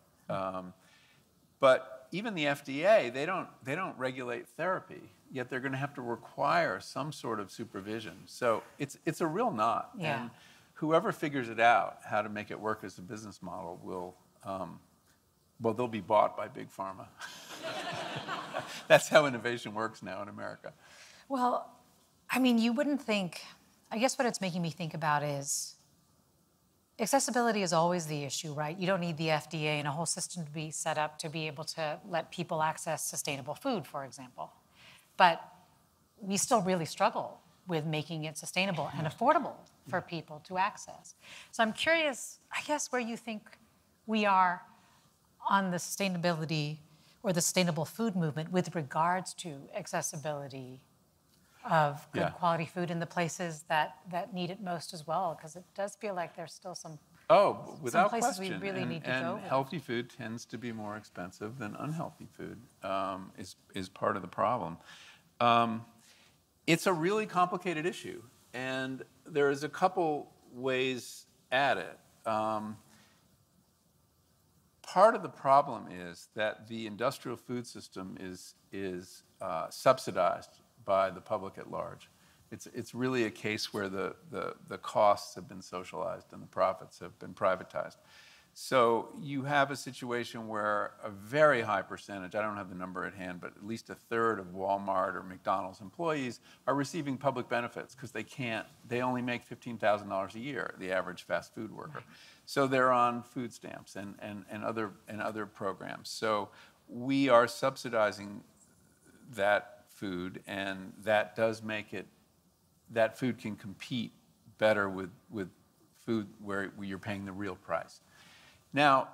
But even the FDA, they don't regulate therapy, yet they're going to have to require some sort of supervision. So it's a real knot. Yeah. And whoever figures it out, how to make it work as a business model will, they'll be bought by Big Pharma. That's how innovation works now in America. Well, I mean, you wouldn't think, I guess what it's making me think about is accessibility is always the issue, right? You don't need the FDA and a whole system to be set up to be able to let people access sustainable food, for example. But we still really struggle with making it sustainable and affordable for people to access. So I'm curious, I guess, where you think we are on the sustainability or the sustainable food movement with regards to accessibility of good quality food in the places that need it most as well, because it does feel like there's still some without places question. we really need to go with. Healthy food tends to be more expensive than unhealthy food, is part of the problem. It's a really complicated issue, and there's a couple ways at it. Part of the problem is that the industrial food system is subsidized by the public at large. It's really a case where the costs have been socialized and the profits have been privatized. So you have a situation where a very high percentage, I don't have the number at hand, but at least a third of Walmart or McDonald's employees are receiving public benefits because they only make $15,000 a year, the average fast food worker. So they're on food stamps and other programs. So we are subsidizing that food, and that does make it, that food can compete better with food where you're paying the real price. Now,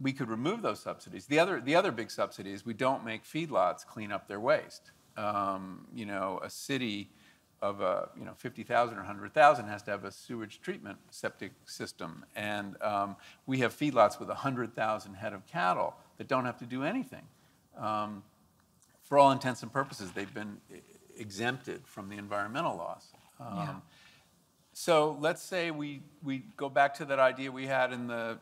we could remove those subsidies. The other big subsidy is we don't make feedlots clean up their waste. A city of 50,000 or 100,000 has to have a sewage treatment septic system, and we have feedlots with 100,000 head of cattle that don't have to do anything. For all intents and purposes, they've been exempted from the environmental laws. So let's say we go back to that idea we had in the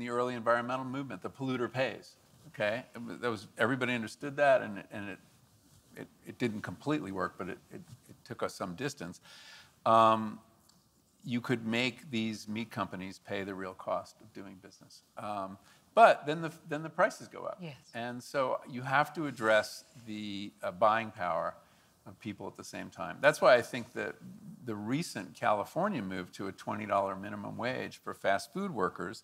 early environmental movement, the polluter pays. Okay, everybody understood that, and it didn't completely work, but it took us some distance. You could make these meat companies pay the real cost of doing business, but then the prices go up. Yes. And so you have to address the buying power of people at the same time. That's why I think that the recent California move to a $20 minimum wage for fast food workers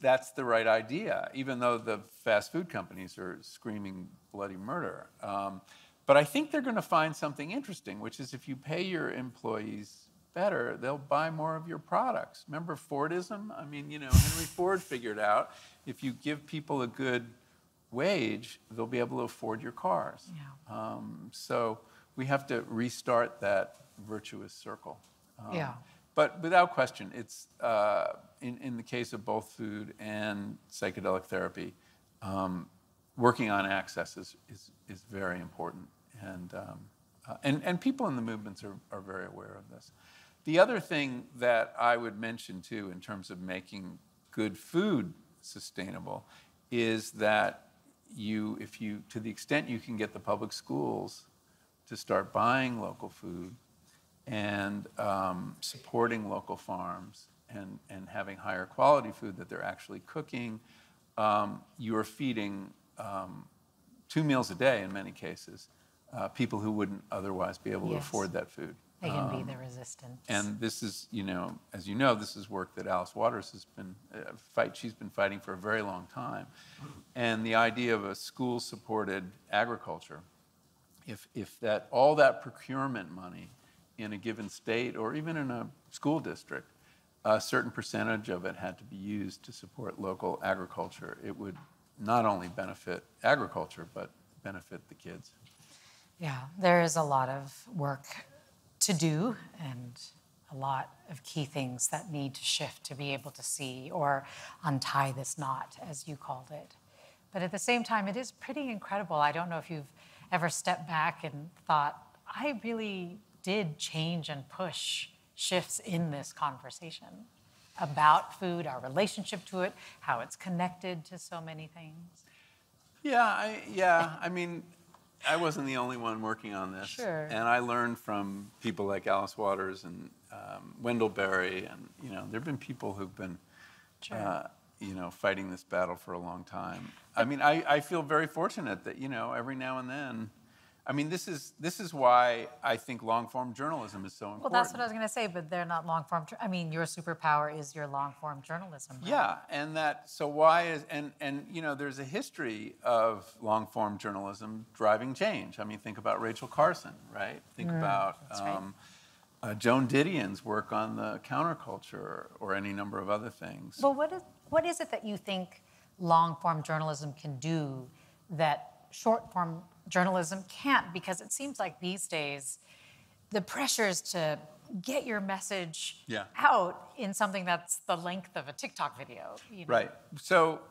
that's the right idea, even though the fast food companies are screaming bloody murder. But I think they're going to find something interesting, which is if you pay your employees better, they'll buy more of your products. Remember Fordism? I mean, Henry Ford figured out if you give people a good wage, they'll be able to afford your cars. Yeah. So we have to restart that virtuous circle. Yeah. But without question, it's in the case of both food and psychedelic therapy, working on access is very important, and people in the movements are very aware of this. The other thing that I would mention too, in terms of making good food sustainable, is that to the extent you can get the public schools to start buying local food and supporting local farms and having higher quality food that they're actually cooking, you're feeding 2 meals a day in many cases, people who wouldn't otherwise be able to afford that food. They can be the resistance. And this is, as you know, this is work that Alice Waters has been she's been fighting for a very long time. And the idea of a school-supported agriculture, if that all that procurement money in a given state or even in a school district, a certain percentage of it had to be used to support local agriculture, it would not only benefit agriculture, but benefit the kids. Yeah, there is a lot of work to do and a lot of key things that need to shift to be able to see or untie this knot, as you called it. But at the same time, it is pretty incredible. I don't know if you've ever stepped back and thought, I really did change and push shifts in this conversation about food, our relationship to it, how it's connected to so many things. I mean, I wasn't the only one working on this. Sure. And I learned from people like Alice Waters and Wendell Berry, and there have been people who've been, Sure. fighting this battle for a long time. I mean, I feel very fortunate that every now and then. I mean, this is why I think long-form journalism is so important. Well, that's what I was going to say, but they're not long-form. I mean, your superpower is your long-form journalism. Right? Yeah, and why is there's a history of long-form journalism driving change. I mean, think about Rachel Carson, right? Think about Joan Didion's work on the counterculture or any number of other things. Well, what is it that you think long-form journalism can do that short-form journalism can't? Because it seems like these days the pressures to get your message out in something that's the length of a TikTok video. Right. So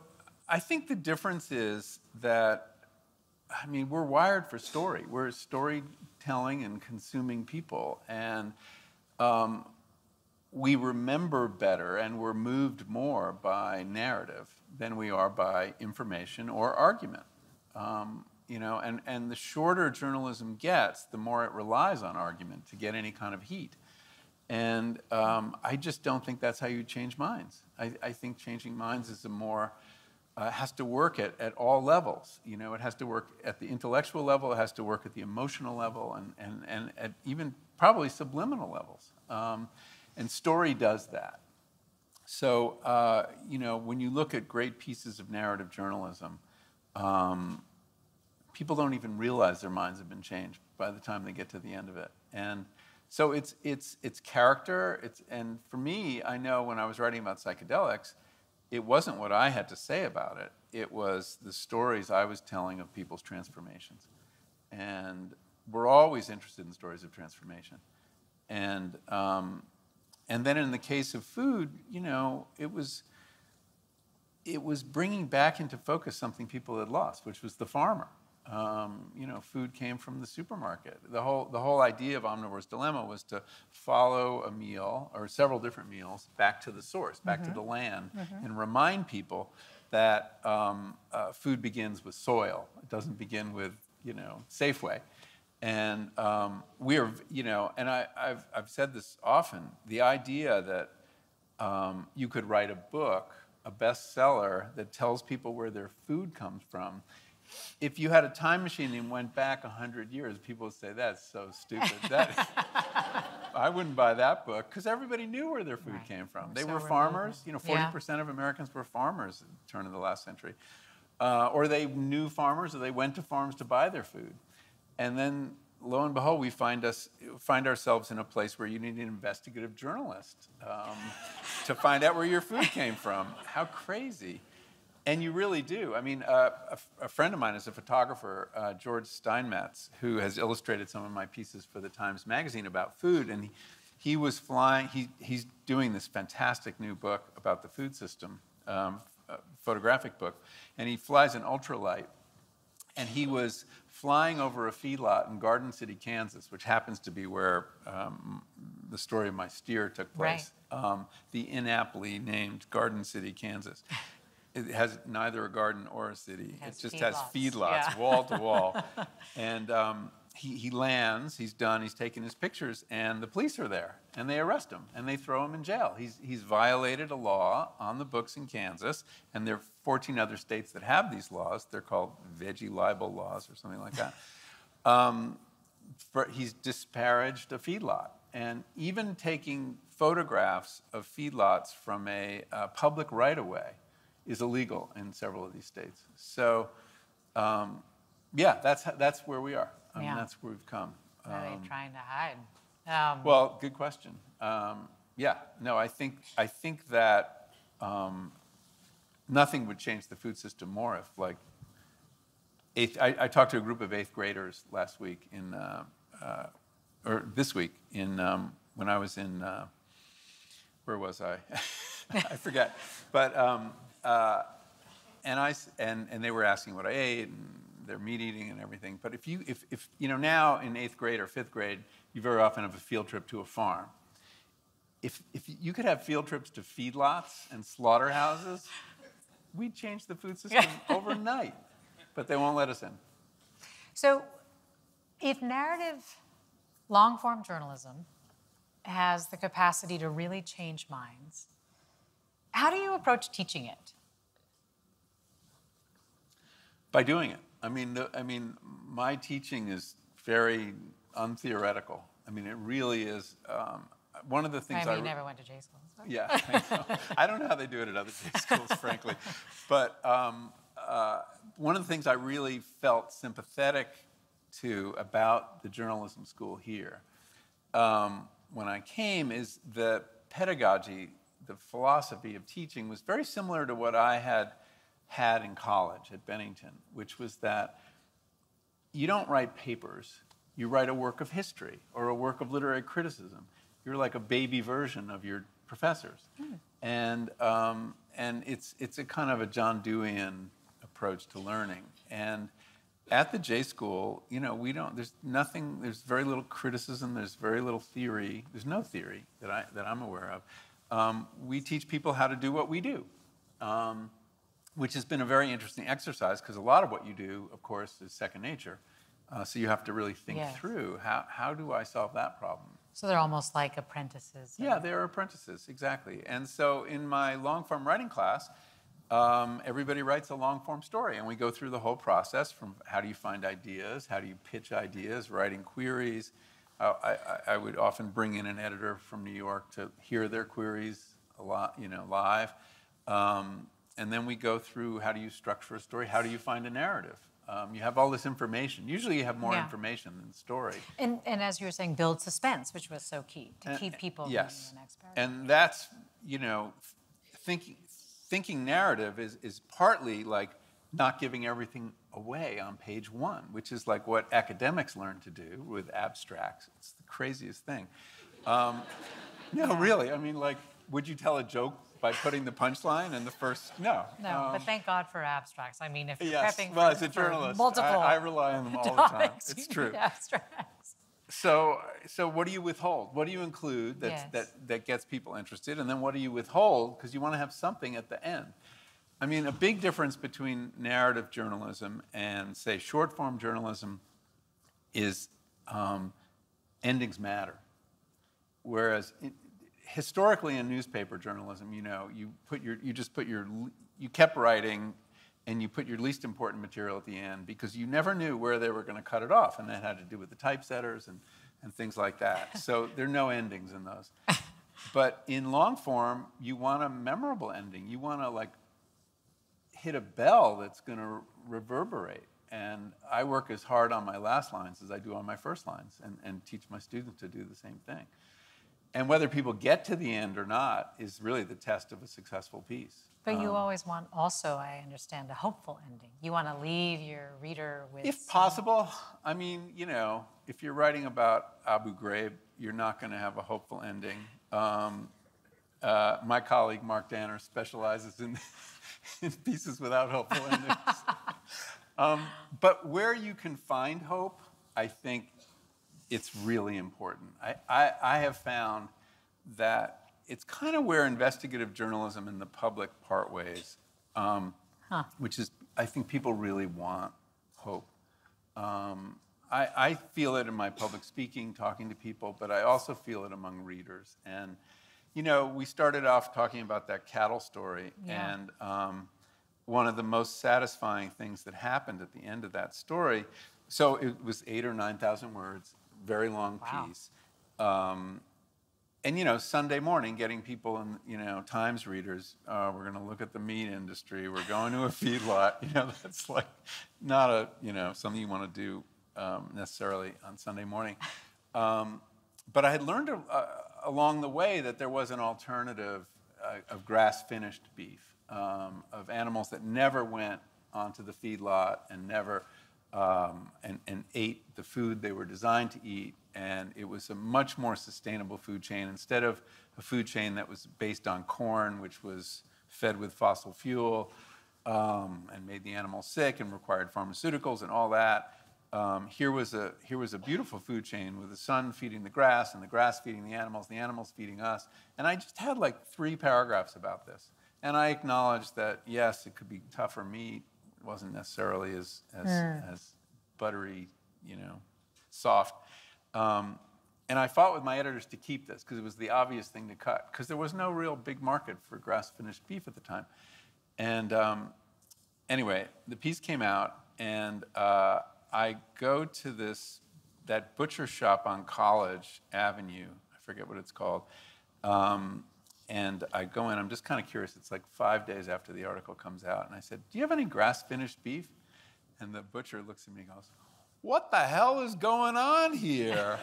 I think the difference is that, I mean, we're wired for story. We're storytelling and consuming people. And we remember better and we're moved more by narrative than we are by information or argument. And the shorter journalism gets, the more it relies on argument to get any kind of heat. And I just don't think that's how you change minds. I think changing minds is has to work at all levels. It has to work at the intellectual level, it has to work at the emotional level, and at even probably subliminal levels. And story does that. So, when you look at great pieces of narrative journalism, people don't even realize their minds have been changed by the time they get to the end of it. And so it's character. And for me, I know when I was writing about psychedelics, it wasn't what I had to say about it. It was the stories I was telling of people's transformations. And we're always interested in stories of transformation. And then in the case of food, it was bringing back into focus something people had lost, which was the farmer. Food came from the supermarket. The whole idea of Omnivore's dilemma was to follow a meal or several different meals back to the source, back to the land, and remind people that food begins with soil. It doesn't begin with Safeway. And and I've said this often. The idea that you could write a book, a bestseller that tells people where their food comes from. If you had a time machine and went back 100 years, people would say, that's so stupid. I wouldn't buy that book, because everybody knew where their food came from. They were farmers. 40% of Americans were farmers at the turn of the last century. Or they knew farmers, or they went to farms to buy their food. And then, lo and behold, we find ourselves in a place where you need an investigative journalist to find out where your food came from. How crazy. And you really do. I mean, a friend of mine is a photographer, George Steinmetz, who has illustrated some of my pieces for the Times Magazine about food. And he was flying, he's doing this fantastic new book about the food system, photographic book. And he flies an ultralight. And he was flying over a feedlot in Garden City, Kansas, which happens to be where the story of my steer took place. Right. The inaptly named Garden City, Kansas. It has neither a garden or a city. It just has feedlots, wall to wall. And he lands, he's done, he's taken his pictures, and the police are there. And they arrest him, and they throw him in jail. He's violated a law on the books in Kansas, and there are 14 other states that have these laws. They're called veggie libel laws or something like that. He's disparaged a feedlot. And even taking photographs of feedlots from a public right-of-way is illegal in several of these states. So, yeah, that's where we are. I mean, that's where we've come. What are they trying to hide? Well, good question. Yeah, no, I think that nothing would change the food system more if, like, I talked to a group of 8th graders last week or this week when I was in, where was I? I forget. But and they were asking what I ate and their meat eating and everything. But if you know, now in 8th grade or 5th grade, you very often have a field trip to a farm. If you could have field trips to feedlots and slaughterhouses, we'd change the food system overnight. But they won't let us in. So if narrative long-form journalism has the capacity to really change minds, how do you approach teaching it? By doing it. I mean, my teaching is very untheoretical. I mean, it really is. One of the things you never went to J school. So. Yeah, I know. I don't know how they do it at other J schools, frankly. But one of the things I really felt sympathetic to about the journalism school here when I came is the pedagogy, the philosophy of teaching was very similar to what I had in college at Bennington, which was that you don't write papers, you write a work of history or a work of literary criticism. You're like a baby version of your professors. And it's a kind of a John Deweyan approach to learning. And at the J School, you know, there's very little criticism, there's very little theory, there's no theory that I'm aware of. We teach people how to do what we do, which has been a very interesting exercise because a lot of what you do, of course, is second nature. So you have to really think through, how do I solve that problem? So they're almost like apprentices. Yeah, they're apprentices, exactly. And so in my long-form writing class, everybody writes a long-form story, and we go through the whole process from how do you find ideas, how do you pitch ideas, writing queries. I would often bring in an editor from New York to hear their queries a lot, you know, live. And then we go through how do you structure a story, how do you find a narrative. You have all this information. Usually you have more information than the story. And as you were saying, build suspense, which was so key, to keep people reading the next paragraph. And that's, you know, thinking narrative is partly like not giving everything away on page 1, which is like what academics learn to do with abstracts. It's the craziest thing. No, really. I mean, like, would you tell a joke by putting the punchline in the first? No. No, but thank God for abstracts. I mean, if you're prepping well, as a journalist, multiple I rely on them all the time. It's true. Abstracts. So what do you withhold? What do you include that gets people interested? And then what do you withhold? Because you want to have something at the end. I mean, a big difference between narrative journalism and, say, short-form journalism is endings matter. Whereas historically in newspaper journalism, you know, you kept writing and you put your least important material at the end because you never knew where they were going to cut it off, and that had to do with the typesetters and things like that. So there are no endings in those. But in long form, you want a memorable ending. You want to, like, hit a bell that's going to reverberate. And I work as hard on my last lines as I do on my first lines, and teach my students to do the same thing. And whether people get to the end or not is really the test of a successful piece. But you always want also, I understand, a hopeful ending. You want to leave your reader with... If possible. I mean, you know, if you're writing about Abu Ghraib, you're not going to have a hopeful ending. My colleague, Mark Danner, specializes in pieces without hopeful endings. But where you can find hope, I think it's really important. I have found that it's kind of where investigative journalism and the public part ways, which is, I think people really want hope. I feel it in my public speaking, talking to people, but I also feel it among readers. And, you know, we started off talking about that cattle story, and one of the most satisfying things that happened at the end of that story, so it was 8,000 or 9,000 words, very long piece. And, you know, Sunday morning, getting people in, you know, Times readers, we're going to look at the meat industry, we're going to a feedlot, you know, that's like not a, you know, something you want to do necessarily on Sunday morning. But I had learned along the way that there was an alternative of grass-finished beef, of animals that never went onto the feedlot and never and ate the food they were designed to eat. And it was a much more sustainable food chain. Instead of a food chain that was based on corn, which was fed with fossil fuel and made the animals sick and required pharmaceuticals and all that, here was a beautiful food chain with the sun feeding the grass and the grass feeding the animals feeding us. And I just had like 3 paragraphs about this. And I acknowledged that, yes, it could be tougher meat. It wasn't necessarily as buttery, you know, soft. And I fought with my editors to keep this because it was the obvious thing to cut, because there was no real big market for grass-finished beef at the time. And anyway, the piece came out, and I go to that butcher shop on College Avenue. I forget what it's called. And I go in. I'm just kind of curious. It's like 5 days after the article comes out. And I said, do you have any grass-finished beef? And the butcher looks at me and goes, what the hell is going on here?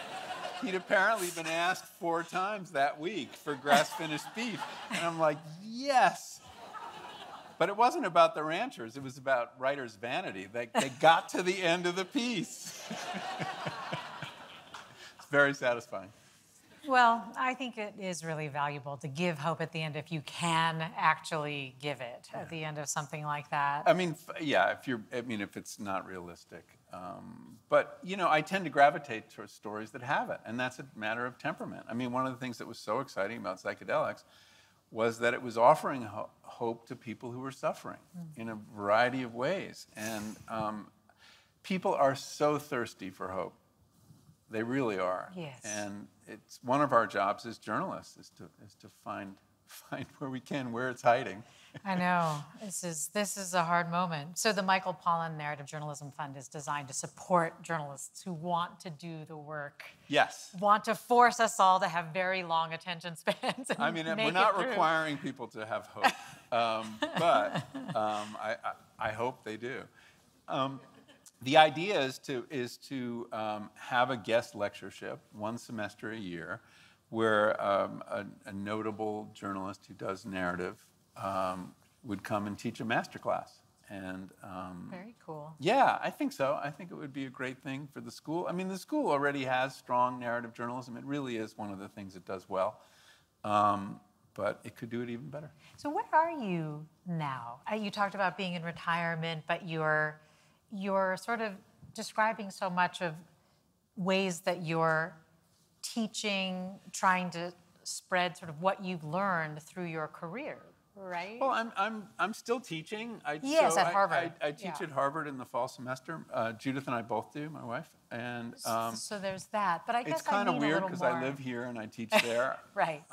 He'd apparently been asked 4 times that week for grass-finished beef. And I'm like, yes. But it wasn't about the ranchers. It was about writers' vanity. They got to the end of the piece. It's very satisfying. Well, I think it is really valuable to give hope at the end if you can actually give it at the end of something like that. I mean, yeah, if it's not realistic. But, you know, I tend to gravitate towards stories that have it, and that's a matter of temperament. I mean, one of the things that was so exciting about Psychedelics was that it was offering hope to people who were suffering in a variety of ways. And people are so thirsty for hope. They really are. Yes. And it's one of our jobs as journalists is to find where we can, where it's hiding. I know. This is a hard moment. So the Michael Pollan Narrative Journalism Fund is designed to support journalists who want to do the work. Yes. Want to force us all to have very long attention spans. I mean, we're not requiring people to have hope, but I hope they do. The idea is to have a guest lectureship 1 semester a year, where a notable journalist who does narrative would come and teach a masterclass. And very cool. Yeah, I think so. I think it would be a great thing for the school. I mean, the school already has strong narrative journalism. It really is one of the things it does well. But it could do it even better. So where are you now? You talked about being in retirement, but you're sort of describing so much of ways that you're teaching, trying to spread sort of what you've learned through your career, right? Well, I'm still teaching. At Harvard. I teach at Harvard in the fall semester. Judith and I both do, my wife. And so there's that. But I guess it's kind of weird because I live here and I teach there. Right.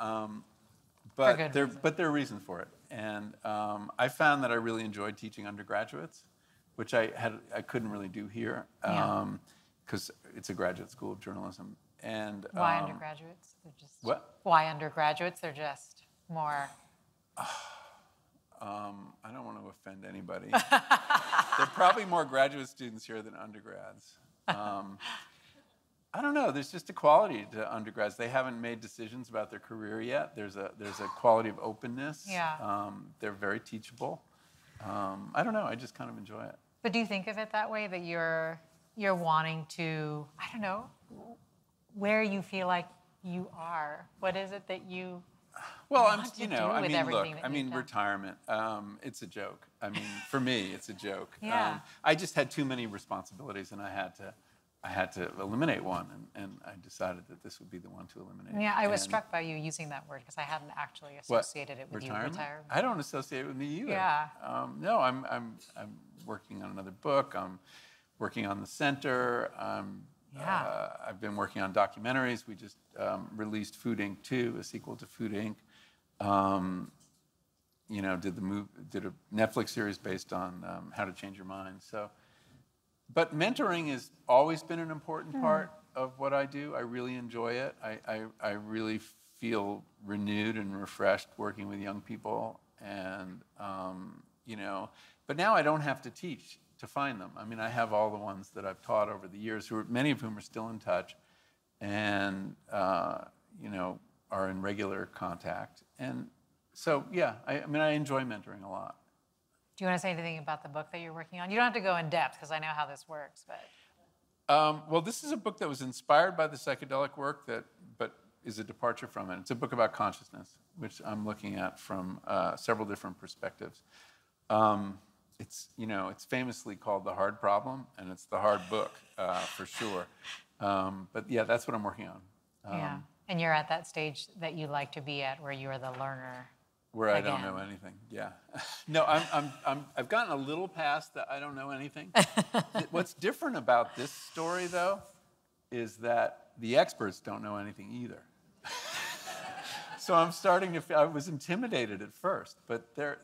But there are reasons for it. And I found that I really enjoyed teaching undergraduates, which I couldn't really do here because it's a graduate school of journalism. And why undergraduates? They're just what? Why undergraduates? They're just more. I don't want to offend anybody. There are probably more graduate students here than undergrads. I don't know. There's just a quality to undergrads. They haven't made decisions about their career yet. There's a quality of openness. Yeah. They're very teachable. I don't know. I just kind of enjoy it. But do you think of it that way, that you're wanting to, I don't know, where you feel like you are? What is it that you want to do with everything that you've done? Retirement, it's a joke. I mean, for me, it's a joke. Yeah. I just had too many responsibilities, and I had to eliminate one, and I decided that this would be the one to eliminate. Yeah, I was struck by you using that word because I hadn't actually associated it with retirement? you. Retirement. I don't associate it with me either. Yeah. No, I'm working on another book. I'm working on the center. I've been working on documentaries. We just released Food Inc. 2, a sequel to Food Inc. Did a Netflix series based on How to Change Your Mind. So, but mentoring has always been an important part of what I do. I really enjoy it. I really feel renewed and refreshed working with young people. And, you know, but now I don't have to teach to find them. I mean, I have all the ones that I've taught over the years, many of whom are still in touch and, you know, are in regular contact. And so, yeah, I mean, I enjoy mentoring a lot. Do you want to say anything about the book that you're working on? You don't have to go in depth because I know how this works, but. Well, this is a book that was inspired by the psychedelic work but is a departure from it. It's a book about consciousness, which I'm looking at from several different perspectives. It's, you know, it's famously called The Hard Problem, and it's the hard book for sure. But yeah, that's what I'm working on. Yeah, and you're at that stage that you like to be at, where you are the learner. Where I don't know anything. Yeah. No, I've gotten a little past that I don't know anything. What's different about this story, though, is that the experts don't know anything either. So I'm starting to feel, I was intimidated at first, but they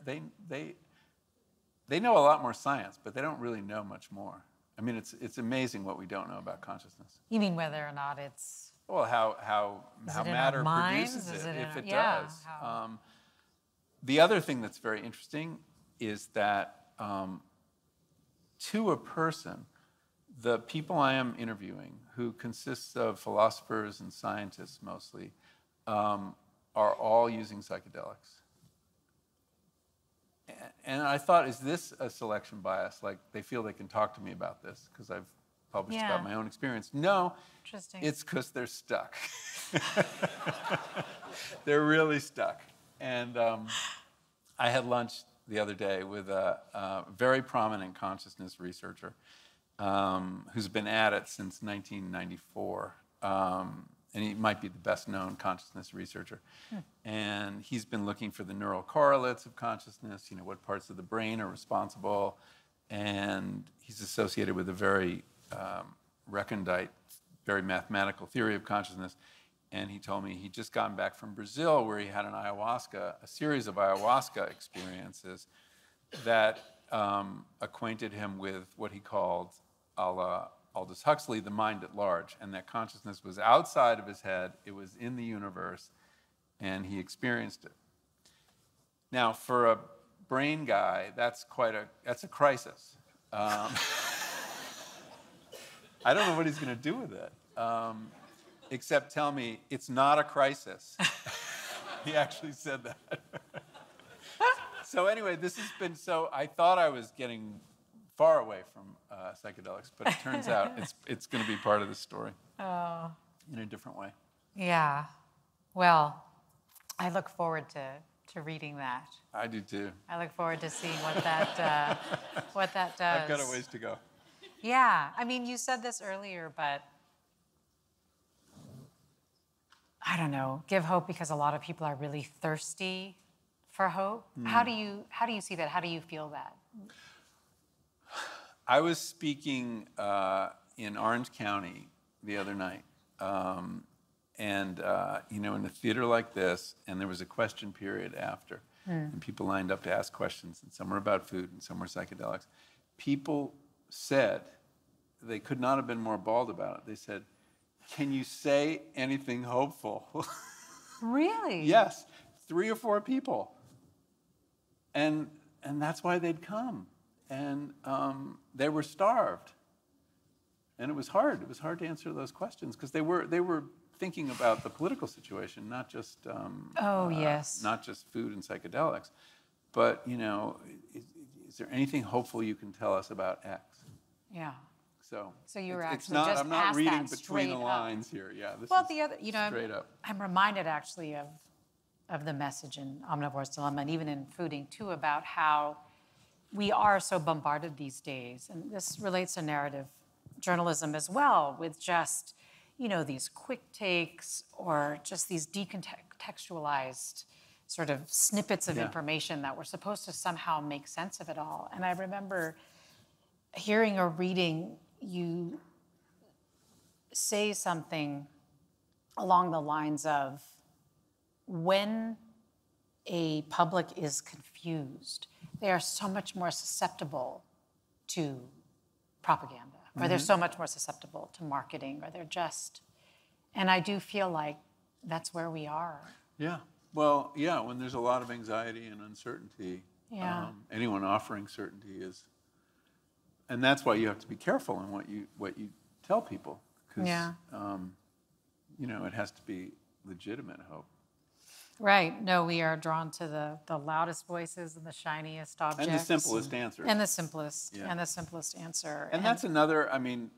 know a lot more science, but they don't really know much more. I mean, it's amazing what we don't know about consciousness. You mean whether or not it's... Well, how matter produces it, if it does. The other thing that's very interesting is that to a person, the people I am interviewing, who consists of philosophers and scientists mostly, are all using psychedelics. And I thought, is this a selection bias? Like, they feel they can talk to me about this because I've published about my own experience. No, it's because they're stuck. They're really stuck. And I had lunch the other day with a very prominent consciousness researcher who's been at it since 1994. And he might be the best known consciousness researcher. And he's been looking for the neural correlates of consciousness, you know, what parts of the brain are responsible. And he's associated with a very recondite, very mathematical theory of consciousness. And he told me he'd just gotten back from Brazil, where he had a series of ayahuasca experiences that acquainted him with what he called, a la Aldous Huxley, the mind at large, and that consciousness was outside of his head, it was in the universe, and he experienced it. Now, for a brain guy, that's a crisis. I don't know what he's going to do with it. Except tell me it's not a crisis. He actually said that. So anyway, this has been I thought I was getting far away from psychedelics, but it turns out it's going to be part of the story in a different way. Yeah. Well, I look forward to reading that. I do too. I look forward to seeing what that does. I've got a ways to go. Yeah. I mean, you said this earlier, but I don't know, give hope, because a lot of people are really thirsty for hope. How do you see that? How do you feel that? I was speaking in Orange County the other night, and you know, in a theater like this, and there was a question period after, and people lined up to ask questions, and some were about food, and some were psychedelics. People said, they could not have been more bald about it. They said, "Can you say anything hopeful?" Really? Yes, 3 or 4 people. And that's why they'd come. And they were starved. And it was hard. It was hard to answer those questions because they were thinking about the political situation, not just not just food and psychedelics. But, you know, is there anything hopeful you can tell us about X? Yeah. So you were it's actually not, just I'm not past reading that between the straight lines here. Yeah, this well, is the other, you know, straight up. I'm reminded actually of the message in Omnivore's Dilemma, and even in Fooding too, about how we are so bombarded these days, and this relates to narrative journalism as well, with just, you know, these quick takes or just these decontextualized sort of snippets of information that were supposed to somehow make sense of it all. And I remember hearing or reading you say something along the lines of, when a public is confused, they are so much more susceptible to propaganda. or they're so much more susceptible to marketing, or they're just, and I do feel like that's where we are. Yeah. Well, yeah, when there's a lot of anxiety and uncertainty, anyone offering certainty is, and that's why you have to be careful in what you tell people, because you know, it has to be legitimate hope. Right. No, we are drawn to the loudest voices and the shiniest objects. And the simplest answers. And the simplest answer. And that's another, I mean,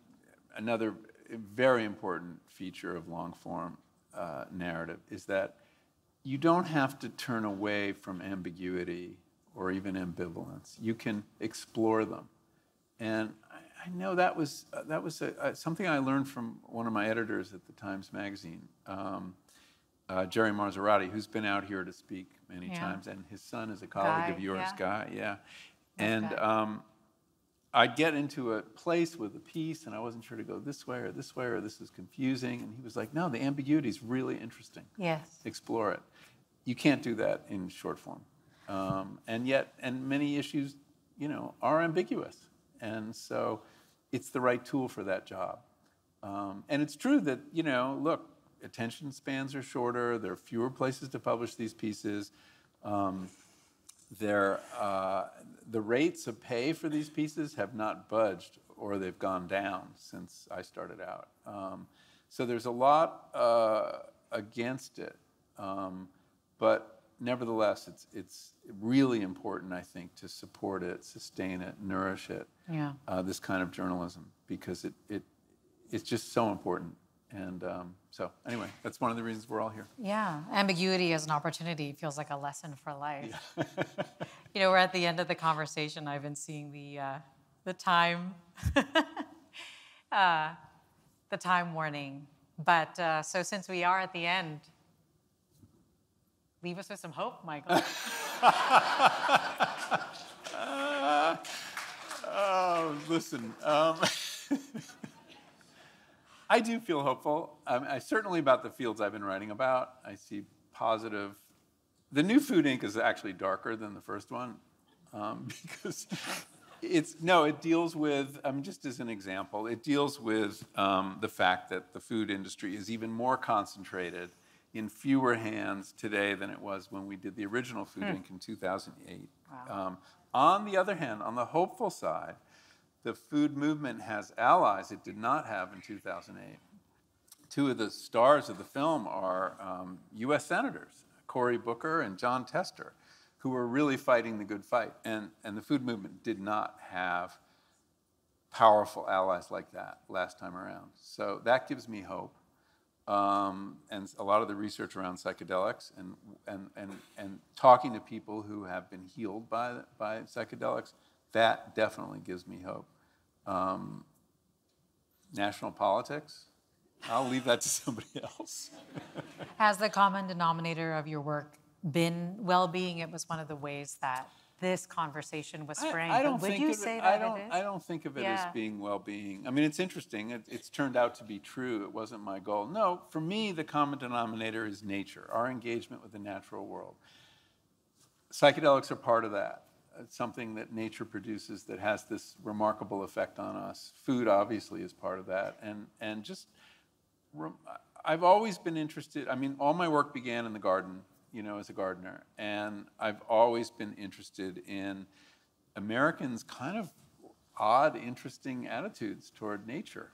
another very important feature of long form narrative is that you don't have to turn away from ambiguity or even ambivalence. You can explore them. And I know that was something I learned from one of my editors at the Times Magazine, Jerry Marzorati, who's been out here to speak many times, and his son is a colleague of yours, Guy. And I'd get into a place with a piece, and I wasn't sure to go this way, or this is confusing. And he was like, no, the ambiguity is really interesting. Yes. Explore it. You can't do that in short form. And many issues, you know, are ambiguous. And so it's the right tool for that job. And it's true that, you know, look, attention spans are shorter. There are fewer places to publish these pieces. The rates of pay for these pieces have not budged, or they've gone down since I started out. So there's a lot against it. But nevertheless, it's really important, I think, to support it, sustain it, nourish it, this kind of journalism, because it's just so important. And so anyway, that's one of the reasons we're all here. Yeah, ambiguity as an opportunity feels like a lesson for life. You know, we're at the end of the conversation. I've been seeing the time, the time warning. But so since we are at the end, leave us with some hope, Michael. Listen. I do feel hopeful. I certainly about the fields I've been writing about. I see positive. The new food ink is actually darker than the first one, because it deals with, just as an example, it deals with the fact that the food industry is even more concentrated in fewer hands today than it was when we did the original food ink in 2008. Wow. On the other hand, on the hopeful side, the food movement has allies it did not have in 2008. Two of the stars of the film are U.S. senators, Cory Booker and John Tester, who were really fighting the good fight. And the food movement did not have powerful allies like that last time around. So that gives me hope. And a lot of the research around psychedelics and talking to people who have been healed by psychedelics, that definitely gives me hope. National politics, I'll leave that to somebody else. Has the common denominator of your work been well-being? It was one of the ways that this conversation was framed. Would you say that it is? I don't think of it as being well-being. I mean, it's interesting. It's turned out to be true. It wasn't my goal. No, for me, the common denominator is nature, our engagement with the natural world. Psychedelics are part of that. It's something that nature produces that has this remarkable effect on us. Food, obviously, is part of that. And just, I've always been interested. I mean, all my work began in the garden, you know, as a gardener. And I've always been interested in Americans' kind of odd, interesting attitudes toward nature.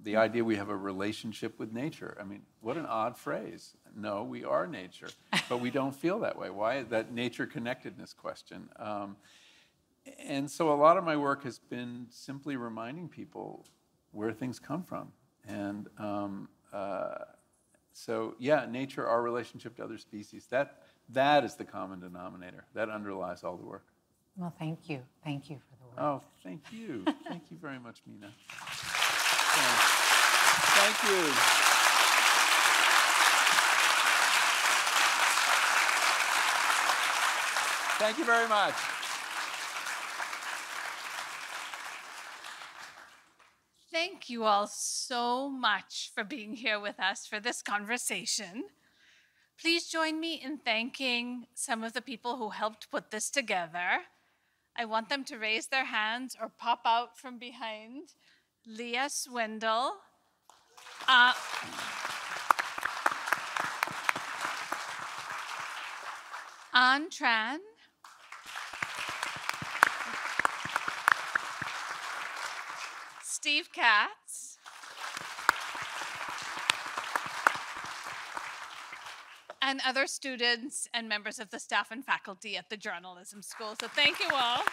The idea we have a relationship with nature. I mean, what an odd phrase. No, we are nature, but we don't feel that way. Why? That nature connectedness question. And so a lot of my work has been simply reminding people where things come from. And so, yeah, nature, our relationship to other species, that is the common denominator. That underlies all the work. Well, thank you. Thank you for the work. Oh, thank you. Thank you very much, Mina. Thank you. Thank you very much. Thank you all so much for being here with us for this conversation. Please join me in thanking some of the people who helped put this together. I want them to raise their hands or pop out from behind Leah Swindle, An Tran, Steve Katz, and other students and members of the staff and faculty at the journalism school. So thank you all.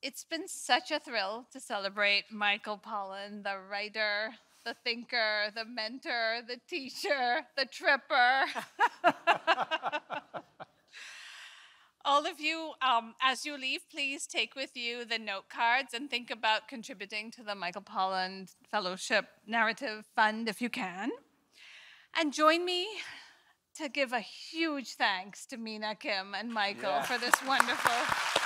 It's been such a thrill to celebrate Michael Pollan, the writer, the thinker, the mentor, the teacher, the tripper. All of you, as you leave, please take with you the note cards and think about contributing to the Michael Pollan Fellowship Narrative Fund if you can. And join me to give a huge thanks to Mina Kim and Michael for this wonderful